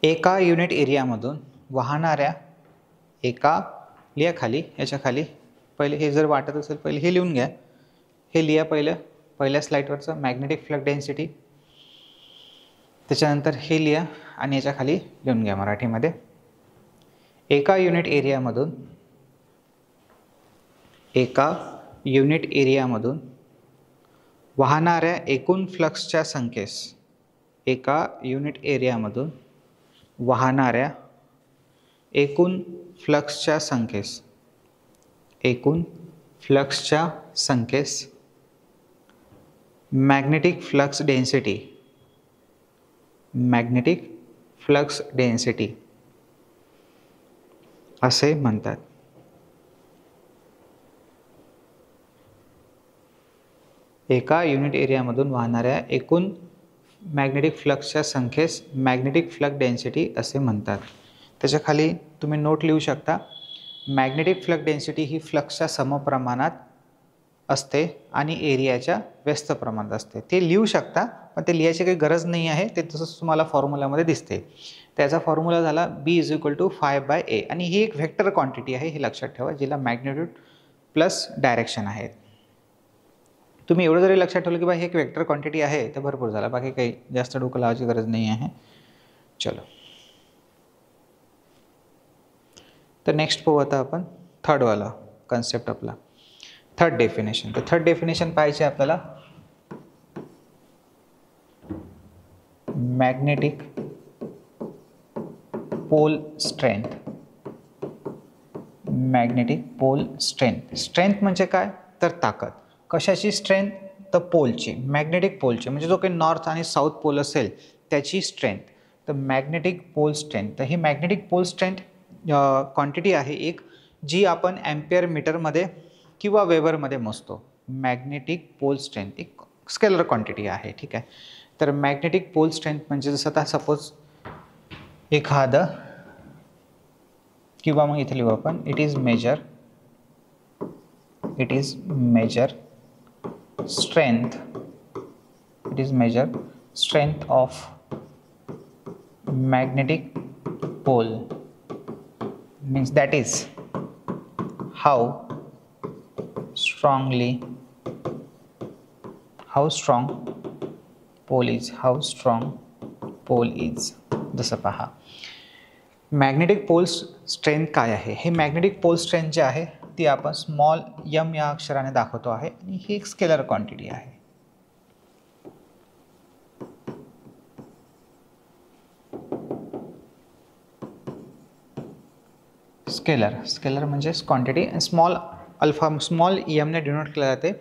एका युनिट एरियामधून वाहणाऱ्या लिहा खाली, याच्या खाली पहिले हे जर वाटत असेल पहिले हे लिहून घ्या, हे लिहा पहिल्या स्लाइडवरचं मॅग्नेटिक फ्लक्स डेन्सिटी, त्याच्यानंतर हे लिहा आणि याच्या खाली लिहून घ्या मराठीमध्ये एका युनिट एरियामधून वाहणाऱ्या एकूण फ्लक्सच्या संख्येस मॅग्नेटिक फ्लक्स डेन्सिटी असे म्हणतात. एका युनिट एरियामधून वाहणाऱ्या एकूण मॅग्नेटिक फ्लक्सच्या संख्येस मॅग्नेटिक फ्लक्स डेन्सिटी असे म्हणतात. त्याच्या खाली तुम्ही नोट लिहू शकता, मॅग्नेटिक फ्लक्स डेन्सिटी ही फ्लक्सच्या समप्रमाणात असते आणि एरियाच्या व्यस्त प्रमाणात असते. ते लिहू शकता पण ते लिहायची काही गरज नाही आहे, ते तसंच तुम्हाला फॉर्म्युलामध्ये दिसते. त्याचा फॉर्म्युला झाला B = phi/a आणि ही एक व्हेक्टर क्वांटिटी आहे, हे लक्षात ठेवा, जिला मॅग्निट्यूड प्लस डायरेक्शन आहे. तुम्ही एवढं जरी लक्षात ठेवलं की बा हे एक वेक्टर क्वांटिटी आहे तर भरपूर झाला, बाकी काही जास्त डोकं लावायची गरज नाही आहे. चलो तर नेक्स्ट पाहू आता आपण थर्ड वाला कन्सेप्ट आपला, थर्ड डेफिनेशन. तर थर्ड डेफिनेशन पाहायचे आपल्याला मॅग्नेटिक पोल स्ट्रेंथ. स्ट्रेंथ म्हणजे काय, तर ताकद. कशाची स्ट्रेंथ, तर पोलची, मॅग्नेटिक पोलची, म्हणजे जो काही नॉर्थ आणि साऊथ पोल असेल त्याची स्ट्रेंथ, तर मॅग्नेटिक पोल स्ट्रेंथ. तर ही मॅग्नेटिक पोल स्ट्रेंथ क्वांटिटी आहे एक, जी आपण ॲम्पियर मीटरमध्ये किंवा वेबरमध्ये मोजतो. मॅग्नेटिक पोल स्ट्रेंथ एक स्केलर क्वांटिटी आहे, ठीक आहे. तर मॅग्नेटिक पोल स्ट्रेंथ म्हणजे जसं आता सपोज एखादं, किंवा मग इथे लिहू आपण it is measure strength of magnetic pole, means that is how strong pole is. जसं पहा मॅग्नेटिक पोल स्ट्रेंथ काय आहे, हे मॅग्नेटिक पोल स्ट्रेंथ जे आहे ती आपण स्मॉल m या अक्षराने दाखवतो आहे आणि ही एक स्केलर क्वांटिटी आहे. स्केलर म्हणजे क्वांटिटी, स्मॉल m ने डिनोट केलं जाते.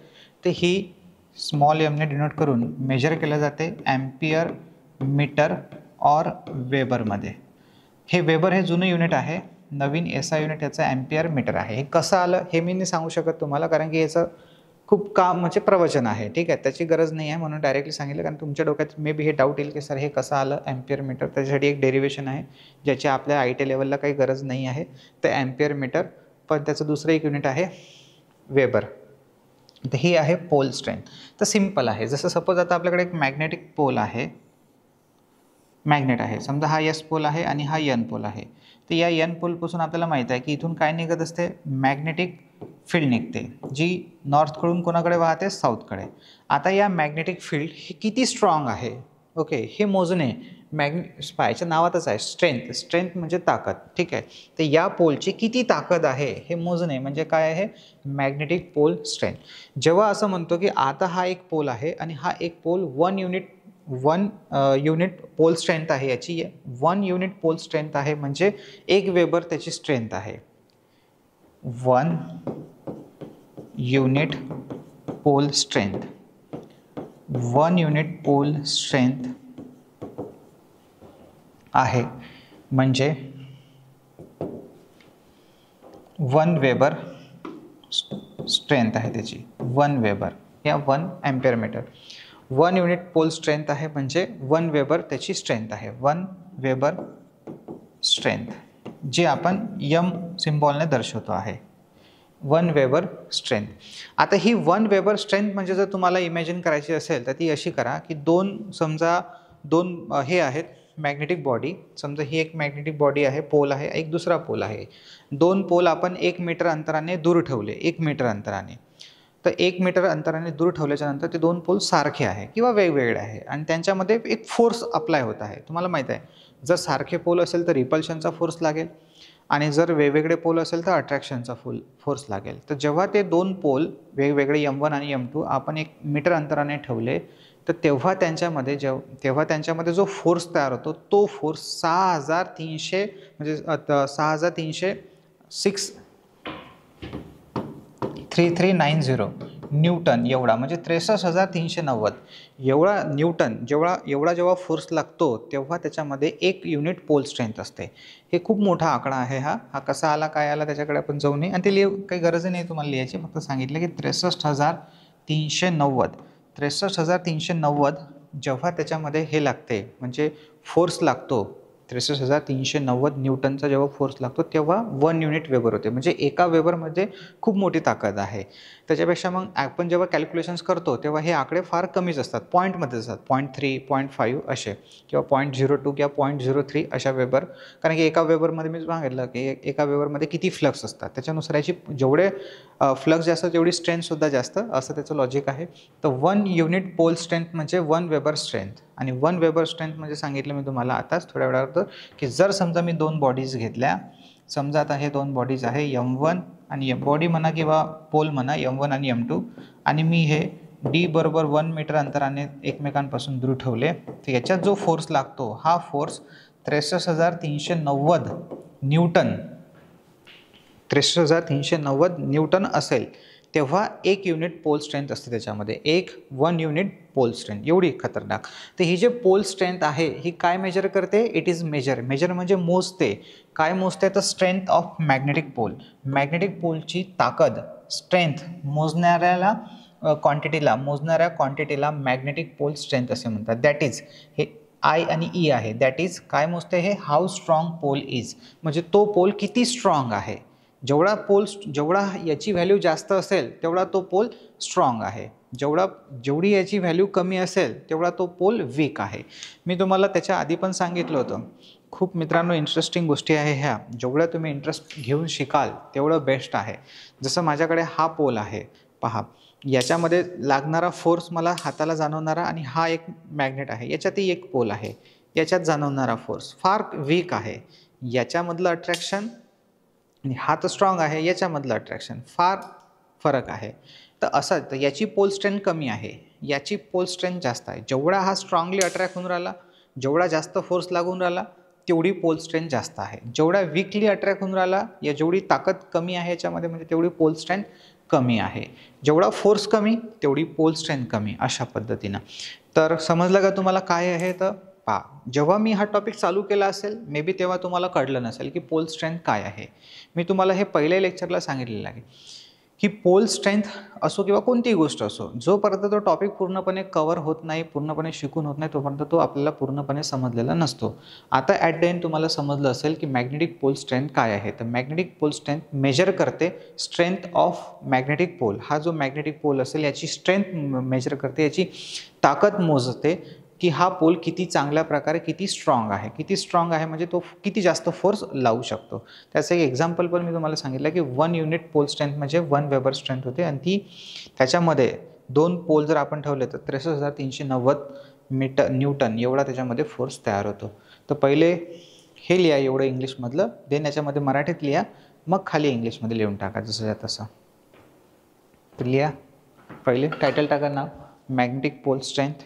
तर ही स्मॉल m ने डिनोट करून मेजर केलं जाते ॲम्पियर मीटर और वेबरमध्ये. हे वेबर हे जुनं युनिट आहे, नवीन SI युनिट याचं ॲम्पियर मीटर आहे. हे कसं आलं हे मी नाही सांगू शकत तुम्हाला, कारण की याचं खूप काम म्हणजे प्रवचन आहे, ठीक आहे, त्याची गरज नाही आहे, म्हणून डायरेक्टली सांगितलं. कारण तुमच्या डोक्यात मे बी हे डाऊट येईल की सर हे कसं आलं ॲम्पियर मीटर, त्याच्यासाठी एक डेरिवेशन आहे ज्याची आपल्या IIT लेवलला काही गरज नाही आहे. तर ॲम्पियर मीटर, पण त्याचं दुसरं एक युनिट आहे वेबर. तर ही आहे पोल स्ट्रेंथ. तर सिम्पल आहे, जसं सपोज आता आपल्याकडे एक मॅग्नेटिक पोल आहे, मॅग्नेट आहे, समजा हा S पोल आहे आणि हा N पोल आहे. तर या N पोलपासून आपल्याला माहीत आहे की इथून काय निघत असते, मॅग्नेटिक फील्ड निघते, जी नॉर्थकडून कोणाकडे वाहते, साऊथकडे. आता या मॅग्नेटिक फील्ड हे किती स्ट्रॉंग आहे, ओके, हे मोजणे पाहायच्या नावातच आहे. स्ट्रेंथ म्हणजे ताकद, ठीक आहे. तर या पोलची किती ताकद आहे हे मोजणे म्हणजे काय आहे, मॅग्नेटिक पोल स्ट्रेंथ. जेव्हा असं म्हणतो की आता हा एक पोल आहे आणि हा एक pole 1 unit 1 unit pole strength आहे याची, 1 युनिट पोल स्ट्रेंथ आहे म्हणजे 1 वेबर त्याची स्ट्रेंथ आहे. 1 unit pole strength, 1 unit pole strength आहे म्हणजे 1 वेबर स्ट्रेंथ आहे त्याची, 1 वेबर या 1 ampere metre. 1 unit pole strength आहे म्हणजे 1 वेबर त्याची स्ट्रेंथ आहे, 1 वेबर स्ट्रेंथ, जे आपण यम सिम्बॉलने दर्शवतो आहे, 1 वेबर स्ट्रेंथ. आता ही 1 वेबर स्ट्रेंथ म्हणजे जर तुम्हाला इमॅजिन करायची असेल तर ती अशी करा की समजा दोन हे आहेत मॅग्नेटिक बॉडी, समजा ही एक मॅग्नेटिक बॉडी आहे, पोल आहे, एक दुसरा पोल आहे. 2 पोल आपण 1 मीटर अंतराने दूर ठेवले, 1 मीटर अंतराने. तर 1 मीटर अंतराने दूर ठेवल्याच्या नंतर ते 2 पोल सारखे आहे किंवा वेगवेगळे आहे आणि त्यांच्यामध्ये एक फोर्स अप्लाय होत आहे. तुम्हाला माहीत आहे, जर सारखे पोल असेल तर रिपल्शनचा फोर्स लागेल आणि जर वेगवेगळे पोल असेल तर अट्रॅक्शनचा फोर्स लागेल. तर जेव्हा ते 2 पोल वेगवेगळे M1 आणि M2 आपण 1 मीटर अंतराने ठेवले तर तेव्हा त्यांच्यामध्ये जो फोर्स तयार होतो तो फोर्स 6300 म्हणजे 3390 न्यूटन एवढा, म्हणजे 63,390 एवढा न्यूटन. जेव्हा फोर्स लागतो तेव्हा त्याच्यामध्ये 1 युनिट पोल स्ट्रेंथ असते. हे खूप मोठा आकडा आहे. हा कसा आला काय आला त्याच्याकडे आपण जाऊ नये आणि ते काही गरज नाही तुम्हाला लिहायची, फक्त सांगितलं की 63,390 जेव्हा त्याच्यामध्ये हे लागते म्हणजे फोर्स लागतो, 63,390 न्यूटनचा जेव्हा फोर्स लागतो तेव्हा 1 युनिट वेबर होते, म्हणजे एका वेबरमध्ये खूप मोठी ताकद आहे. त्याच्यापेक्षा मग आपण जेव्हा कॅल्क्युलेशन्स करतो तेव्हा हे आकडे फार कमीच असतात, पॉईंटमध्ये असतात, 0.3 0.5 असे किंवा 0.02 किंवा 0.03 अशा वेबर. कारण की एका वेबरमध्ये मी सांगितलं की एका वेबरमध्ये किती फ्लक्स असतात, त्याच्यानुसार याची जेवढे फ्लक्स जास्त तेवढी स्ट्रेंथसुद्धा जास्त, असं त्याचं लॉजिक आहे. तर 1 युनिट पोल स्ट्रेंथ म्हणजे 1 वेबर स्ट्रेंथ. आणि 1 वेबर स्ट्रेंथ म्हणजे सांगितलं मी तुम्हाला आताच थोड्या वेळावर की जर समजा मी 2 बॉडीज घेतल्या, समजा आता हे 2 बॉडीज आहे M1 आणि बॉडी म्हणा किंवा पोल म्हणा M1 आणि M2, आणि मी हे D बरोबर 1 मीटर अंतराने एकमेकांपासून दूर ठेवले, तर याच्यात जो फोर्स लागतो हा फोर्स 63,390 न्यूटन, 63,390 न्यूटन असेल. तेव्हा 1 युनिट पोल स्ट्रेंथ असते त्याच्यामध्ये, 1 युनिट पोल स्ट्रेंथ, एवढी खतरनाक. तर ही जे पोल स्ट्रेंथ आहे ही काय मेजर करते? इट इज मेजर म्हणजे मोजते. काय मोजते? तर strength of magnetic pole. Magnetic पोलची ताकद, स्ट्रेंथ मोजणाऱ्या क्वांटिटीला मॅग्नेटिक पोल स्ट्रेंथ असे म्हणतात. दॅट इज, हे आय आणि ई आहे, दॅट इज काय मोजते हे? हाऊ स्ट्रॉंग पोल इज, म्हणजे तो पोल किती स्ट्रॉंग आहे. जेवढा याची व्हॅल्यू जास्त असेल तेवढा तो पोल स्ट्रॉंग आहे, जेवढी याची व्हॅल्यू कमी असेल तेवढा तो पोल वीक आहे. मी तुम्हाला त्याच्या आधी पण सांगितलं होतं. खूप मित्रांनो इंटरेस्टिंग गोष्टी आहे ह्या, जेवढ्या तुम्ही इंटरेस्ट घेऊन शिकाल तेवढं बेस्ट आहे. जसं माझ्याकडे हा पोल आहे पहा, याच्यामध्ये लागणारा फोर्स मला हाताला जाणवणारा, आणि हा एक मॅग्नेट आहे, याच्यातही एक पोल आहे, याच्यात जाणवणारा फोर्स फार वीक आहे. याच्यामधलं अट्रॅक्शन आणि हा तर स्ट्रॉंग आहे, याच्यामधलं अट्रॅक्शन फार फरक आहे. तर याची पोल स्ट्रेंथ कमी आहे, याची पोल स्ट्रेंथ जास्त आहे. जेवढा हा स्ट्रॉंगली अट्रॅक्ट होऊन राहिला, जेवढा जास्त फोर्स लागून राहिला तेवढी पोल स्ट्रेंथ जास्त आहे. जेवढा वीकली अट्रॅक्ट होऊन राहिला, या जेवढी ताकद कमी आहे याच्यामध्ये म्हणजे तेवढी पोल स्ट्रेंथ कमी आहे. जेवढा फोर्स कमी तेवढी पोल स्ट्रेंथ कमी, अशा पद्धतीनं. तर समजलं का तुम्हाला काय आहे? तर पहा, जेव्हा मी हा टॉपिक चालू केला असेल मे बी तेव्हा तुम्हाला कळलं नसेल की पोल स्ट्रेंथ काय आहे. मी तुम्हाला हे पहिल्या लेक्चरला सांगितलेलं आहे की पोल स्ट्रेंथ असो किंवा कोणतीही गोष्ट असो, जोपर्यंत तो टॉपिक पूर्णपणे कव्हर होत नाही, पूर्णपणे शिकून होत नाही, तोपर्यंत तो आपल्याला पूर्णपणे समजलेला नसतो. आता ॲट द एंड तुम्हाला समजलं असेल की मॅग्नेटिक पोल स्ट्रेंथ काय आहे. तर मॅग्नेटिक पोल स्ट्रेंथ मेजर करते स्ट्रेंथ ऑफ मॅग्नेटिक पोल. हा जो मॅग्नेटिक पोल असेल याची स्ट्रेंथ मेजर करते, याची ताकद मोजते की हा पोल किती चांगल्या प्रकारे किती स्ट्रॉंग आहे म्हणजे तो किती जास्त फोर्स लावू शकतो. त्याचं एक एक्झाम्पल पण मी तुम्हाला सांगितलं की 1 युनिट पोल स्ट्रेंथ म्हणजे 1 वेबर स्ट्रेंथ होते, आणि ती त्याच्यामध्ये 2 पोल जर आपण ठेवले तर 63,390 न्यूटन एवढा त्याच्यामध्ये फोर्स तयार होतो. तर पहिले हे लिहा एवढं इंग्लिशमधलं, देन याच्यामध्ये मराठीत लिहा, मग खाली इंग्लिशमध्ये लिहून टाका जसं तसं. तर लिहा, पहिले टायटल टाका नाव, मॅग्नेटिक पोल स्ट्रेंथ.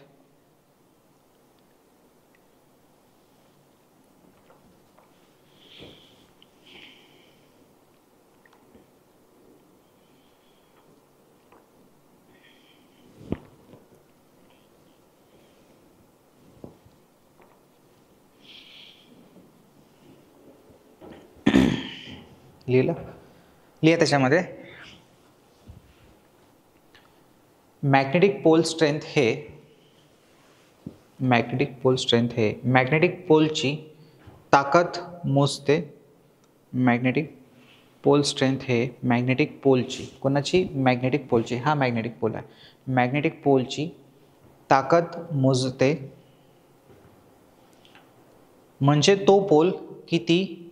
लिहा त्याच्यामध्ये मॅग्नेटिक पोल स्ट्रेंथ हे मॅग्नेटिक पोलची ताकद मोजते. मॅग्नेटिक पोल स्ट्रेंथ हे मॅग्नेटिक पोलची, कोणाची? मॅग्नेटिक पोलची. हा मॅग्नेटिक पोल आहे. मॅग्नेटिक पोलची ताकद मोजते. म्हणजे तो पोल किती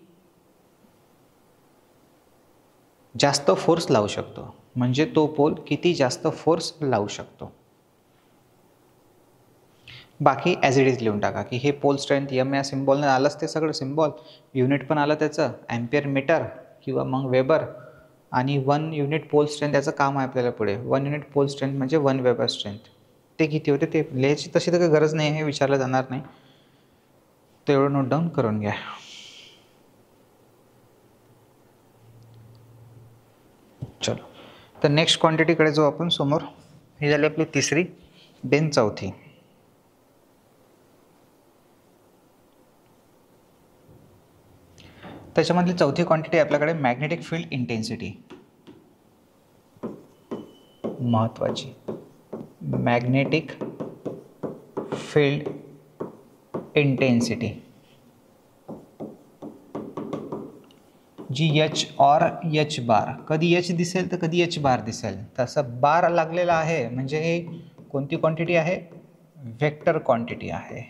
जास्त फोर्स लावू शकतो. म्हणजे तो पोल किती जास्त फोर्स लावू शकतो. बाकी ॲज इट इज लिहून टाका की हे पोल स्ट्रेंथ एम या सिम्बॉलने आलंच ते सगळं सिम्बॉल. युनिट पण आलं त्याचं ॲम्पियर मीटर किंवा मग वेबर. आणि 1 युनिट पोल स्ट्रेंथ याचं काम आहे आपल्याला पुढे. 1 युनिट पोल स्ट्रेंथ म्हणजे 1 वेबर स्ट्रेंथ. ते किती होते ते लिहायची तशी तर काही गरज नाही आहे, विचारलं जाणार नाही. तेवढं नोट डाऊन करून घ्या. चलो तर नेक्स्ट क्वांटिटीकडे जाऊ आपण समोर. ही झाली आपली तिसरी. देन चौथी. त्याच्यामधली चौथी क्वांटिटी आपल्याकडे मॅग्नेटिक फील्ड इंटेन्सिटी. महत्वाची. मॅग्नेटिक फील्ड इंटेन्सिटी जी एच और एच बार. कधी एच दिसेल तर कधी एच बार दिसेल. तसं बार लागलेला आहे म्हणजे हे कोणती क्वांटिटी आहे? वेक्टर क्वांटिटी आहे.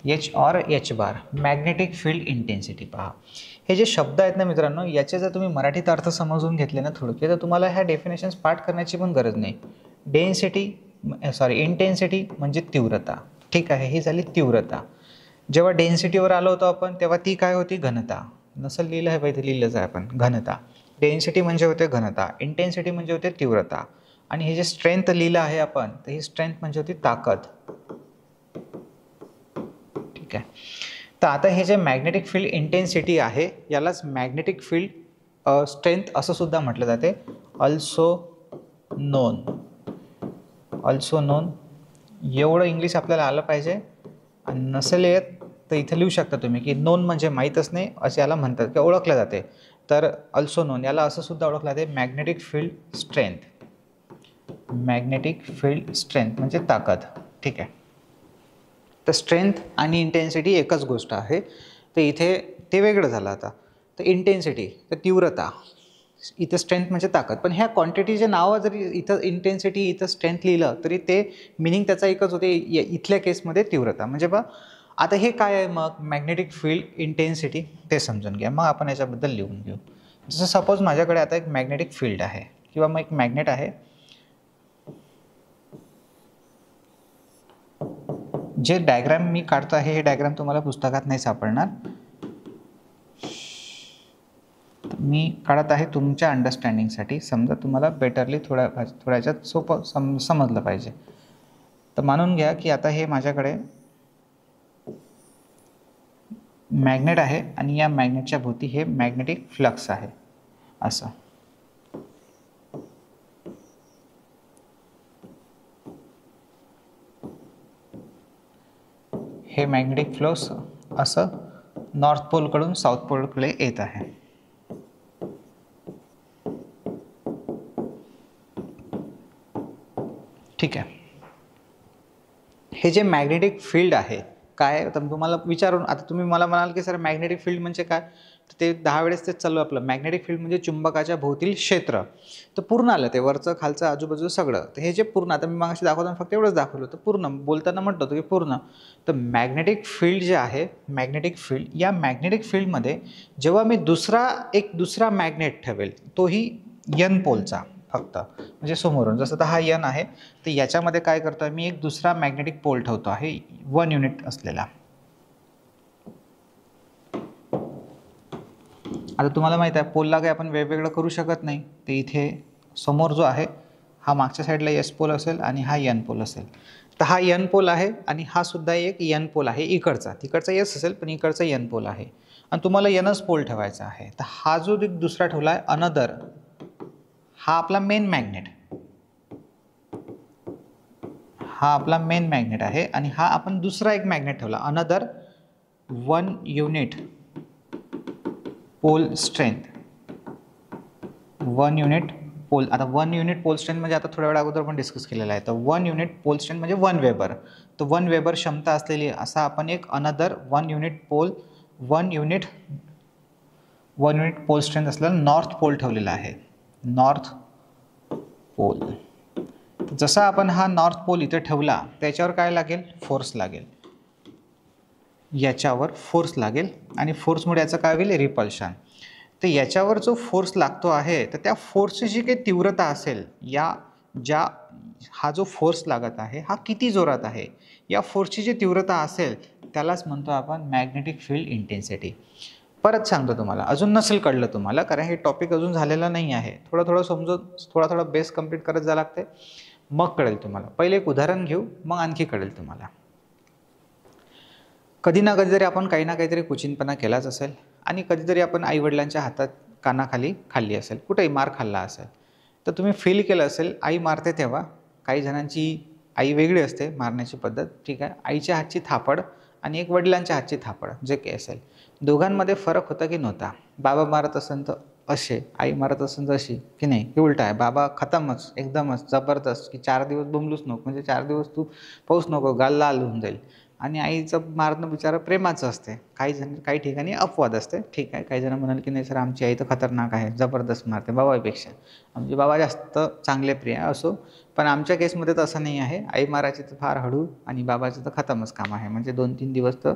एच और एच बार मॅग्नेटिक फील्ड इंटेन्सिटी. पहा हे जे शब्द आहेत ना मित्रांनो, याचे जर तुम्ही मराठीत अर्थ समजून घेतले ना थोडके, तर तुम्हाला ह्या डेफिनेशन्स पाठ करण्याची पण गरज नाही. इंटेन्सिटी म्हणजे तीव्रता. ठीक आहे, ही झाली तीव्रता. जेव्हा डेन्सिटीवर आलो होतो आपण तेव्हा ती काय होती? घनता. नसल लिहिलं आहे पाहिजे, लिहिलंच आहे आपण घनता. डेन्सिटी म्हणजे होते घनता, इंटेन्सिटी म्हणजे होते तीव्रता. आणि हे जे स्ट्रेंथ लिहिलं आहे आपण, तर ही स्ट्रेंथ म्हणजे होती ताकद. ठीक आहे. तर आता हे जे मॅग्नेटिक फील्ड इंटेन्सिटी आहे यालाच मॅग्नेटिक फील्ड स्ट्रेंथ असं सुद्धा म्हटलं जाते. Also non. एवढं इंग्लिश आपल्याला आलं पाहिजे. आणि नसेल येत तर इथं लिहू शकता तुम्ही की नोन म्हणजे माहीतच नाही असे याला म्हणतात किंवा ओळखलं जाते. तर ऑल्सो नोन याला असं सुद्धा ओळखलं जाते magnetic field strength. Magnetic field strength म्हणजे ताकद. ठीक आहे. तर स्ट्रेंथ आणि इंटेन्सिटी एकच गोष्ट आहे. तर इथे ते वेगळं झालं आता. तर इंटेन्सिटी तर तीव्रता, इथं स्ट्रेंथ म्हणजे ताकद. पण ह्या क्वांटिटीचे नावं जरी इथं इंटेन्सिटी इथं स्ट्रेंथ लिहिलं तरी ते मिनिंग त्याचा एकच होते. इथल्या केसमध्ये तीव्रता. म्हणजे बा आता हे काय आहे मग मॅग्नेटिक फील्ड इंटेन्सिटी ते समजून घ्या, मग आपण याच्याबद्दल लिहून घेऊ. जसं सपोज माझ्याकडे आता एक मॅग्नेटिक फील्ड आहे किंवा मग एक मॅग्नेट आहे. जे डायग्राम मी काढतो आहे हे डायग्राम तुम्हाला पुस्तकात नाही सापडणार. मी काढत आहे तुमच्या अंडरस्टँडिंगसाठी. समजा तुम्हाला बेटरली थोड्याच्यात सोपं समजलं पाहिजे. तर मानून घ्या की आता हे माझ्याकडे मॅग्नेट आहे आणि या मॅग्नेटच्या भोवती हे मॅग्नेटिक फ्लक्स आहे असं. हे मॅग्नेटिक फ्लक्स असं नॉर्थ पोलकडून साऊथ पोलकडे येत आहे. ठीक आहे. हे जे मॅग्नेटिक फील्ड आहे काय, तर तुम्हाला विचारून आता तुम्ही मला म्हणाल की सर मॅग्नेटिक फील्ड म्हणजे काय, तर ते 10 वेळेस तेच चालू आपलं. मॅग्नेटिक फील्ड म्हणजे चुंबकाच्या भोवतील क्षेत्र. तर पूर्ण आलं ते वरचं खालचं आजूबाजू सगळं. तर हे जे पूर्ण आता मी मागाशी दाखवताना फक्त एवढंच दाखवलं होतं, पूर्ण बोलताना म्हटलं होतं की पूर्ण. तर मॅग्नेटिक फील्ड जे आहे मॅग्नेटिक फील्ड, या मॅग्नेटिक फील्डमध्ये जेव्हा मी दुसरा मॅग्नेट ठेवेल, तोही एन पोलचा फक्त, म्हणजे समोरून जसं तर हा एन आहे, तर याच्यामध्ये काय करतो आहे मी एक दुसरा मॅग्नेटिक पोल ठेवतो आहे 1 युनिट असलेला. आता तुम्हाला माहित आहे पोलला काही आपण वेगवेगळं करू शकत नाही. ते इथे समोर जो आहे हा मागच्या साईडला एस पोल असेल आणि हा एन पोल असेल. तर हा एन पोल आहे आणि हा सुद्धा एक एन पोल आहे इकडचा. तिकडचा एस असेल पण इकडचा एन पोल आहे आणि तुम्हाला एनच पोल ठेवायचा आहे. तर हा जो एक दुसरा ठेवला आहे अनदर, हा आपला मेन मॅग्नेट, हा आपला मेन मॅग्नेट आहे. आणि हा आपण दुसरा एक मॅग्नेट ठेवला another 1 unit pole strength, 1 unit pole. आता 1 युनिट पोल स्ट्रेंथ म्हणजे आता थोड्या वेळा अगोदर आपण डिस्कस केलेला आहे. तर 1 युनिट पोल स्ट्रेंथ म्हणजे 1 वेबर. तर 1 वेबर क्षमता असलेली असा आपण एक अनदर 1 युनिट पोल स्ट्रेंथ असलेला नॉर्थ पोल ठेवलेला आहे. North pole. जसा आपण हा नॉर्थ पोल इथे ठेवला त्याच्यावर काय लागेल? फोर्स लागेल. याच्यावर फोर्स लागेल आणि फोर्समुळे याचं काय होईल? रिपल्शन. तर याच्यावर जो फोर्स लागतो आहे तर त्या फोर्सची जी काही तीव्रता असेल, हा जो फोर्स लागत आहे हा किती जोरात आहे, या फोर्सची जी तीव्रता असेल त्यालाच म्हणतो आपण मॅग्नेटिक फील्ड इंटेन्सिटी. परत सांगतो तुम्हाला, अजून नसेल कळलं तुम्हाला, कारण हे टॉपिक अजून झालेलं नाही आहे. थोडं समजून थोडा बेस कंप्लीट करत जावं लागते, मग कळेल तुम्हाला. पहिले एक उदाहरण घेऊ, मग आणखी कळेल तुम्हाला. कधी ना कधीतरी आपण काही ना काहीतरी कुचिनपणा केलाच असेल आणि कधीतरी आपण आईवडिलांच्या हातात कानाखाली खाल्ली असेल, कुठेही मार खाल्ला असेल. तर तुम्ही फील केलं असेल आई मारते तेव्हा. काही जणांची आई वेगळी असते मारण्याची पद्धत, ठीक आहे. आईच्या हातची थापड आणि एक वडिलांच्या हातची थापड, जे काही असेल, दोघांमध्ये फरक होता की नव्हता? बाबा मारत असेल तर असे, आई मारत असेल तर अशी, की नाही? हे उलट आहे. बाबा खतमच, एकदमच जबरदस्त, की 4 दिवस बोंबलूच नको, म्हणजे 4 दिवस तू पाऊस नको, गाल लाल होऊन जाईल. आणि आईचं मारणं बिचारं प्रेमाचं असते. काही ठिकाणी अपवाद असते, ठीक आहे. काही जण म्हणाल की नाही सर आमची आई तर खतरनाक आहे, जबरदस्त मारते बाबापेक्षा, आमचे बाबा जास्त चांगले प्रिय असो. पण आमच्या केसमध्ये तर असं नाही आहे. आई मारायची तर फार हळू आणि बाबाचं तर खतमच काम आहे, म्हणजे 2-3 दिवस तर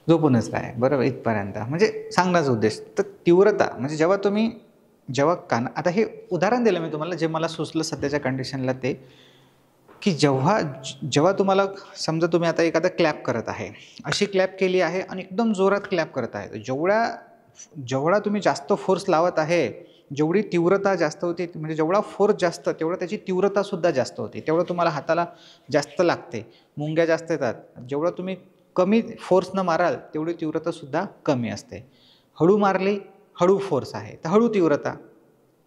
झोपूनच काय, बरोबर, इथपर्यंत. म्हणजे सांगण्याचा उद्देश तर तीव्रता म्हणजे आता हे उदाहरण दिलं मी तुम्हाला, जे मला सुचलं सध्याच्या कंडिशनला, ते की जेव्हा तुम्हाला समजा तुम्ही आता एखादा क्लॅप करत आहे, अशी क्लॅप केली आहे आणि एकदम जोरात क्लॅप करत आहे, जेवढा तुम्ही जास्त फोर्स लावत आहे, जेवढी तीव्रता जास्त होती, म्हणजे जेवढा फोर्स जास्त तेवढं त्याची तीव्रतासुद्धा जास्त होती, तेवढं तुम्हाला हाताला जास्त लागते, मुंग्या जास्त येतात. जेवढं तुम्ही कमी फोर्सनं माराल तेवढी तीव्रतासुद्धा कमी असते. हळू मारली, हळू फोर्स आहे तर हळू तीव्रता,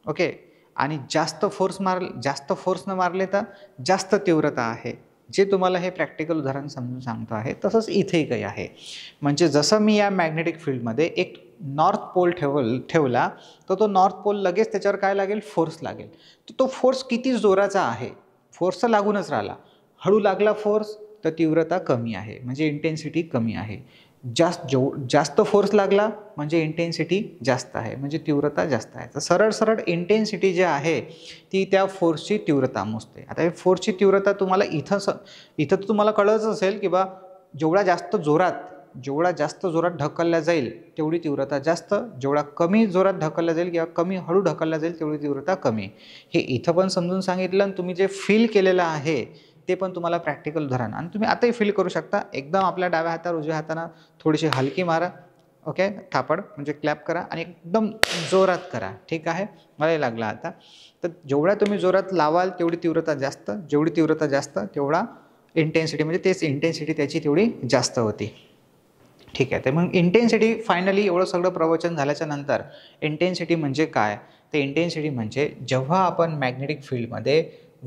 ओके. आणि जास्त फोर्सनं मारले तर जास्त तीव्रता आहे. जे तुम्हाला हे प्रॅक्टिकल उदाहरण समजून सांगतो आहे, तसंच इथेही काही आहे. म्हणजे जसं मी या मॅग्नेटिक फील्डमध्ये एक नॉर्थ पोल ठेवला, तर तो नॉर्थ पोल लगेच त्याच्यावर काय लागेल? फोर्स लागेल. तर तो फोर्स किती जोराचा आहे? फोर्स तर लागूनच राहिला. हळू लागला फोर्स तर तीव्रता कमी आहे, म्हणजे इंटेन्सिटी कमी आहे. जास्त फोर्स लागला म्हणजे इंटेन्सिटी जास्त आहे, म्हणजे तीव्रता जास्त आहे. तर सरळ इंटेन्सिटी जी आहे ती त्या फोर्सची तीव्रता मोजते. आता हे फोर्सची तीव्रता तुम्हाला इथं तुम्हाला कळलंच असेल की बा जेवढा जास्त जोरात ढकलल्या जाईल तेवढी तीव्रता जास्त, जेवढा कमी जोरात ढकलल्या जाईल किंवा कमी हळू ढकलल्या जाईल तेवढी तीव्रता कमी. हे इथं पण समजून सांगितलं आणि तुम्ही जे फील केलेलं आहे ते पण तुम्हाला प्रॅक्टिकल उदाहरण, आणि तुम्ही आताही फील करू शकता. एकदम आपल्या डाव्या हातावर उजव्या हातानं थोडीशी हलकी मारा, ओके, थापड म्हणजे क्लॅप करा आणि एकदम जोरात करा, ठीक आहे. मला लागला आता. तर जेवढ्या तुम्ही जोरात लावाल तेवढी तीव्रता जास्त, जेवढी तीव्रता जास्त तेवढा इंटेन्सिटी, म्हणजे तेच इंटेन्सिटी त्याची तेवढी जास्त होती, ठीक आहे. तर मग इंटेन्सिटी फायनली एवढं सगळं प्रवचन झाल्याच्या नंतर इंटेन्सिटी म्हणजे काय? तर इंटेन्सिटी म्हणजे जेव्हा आपण मॅग्नेटिक फील्डमध्ये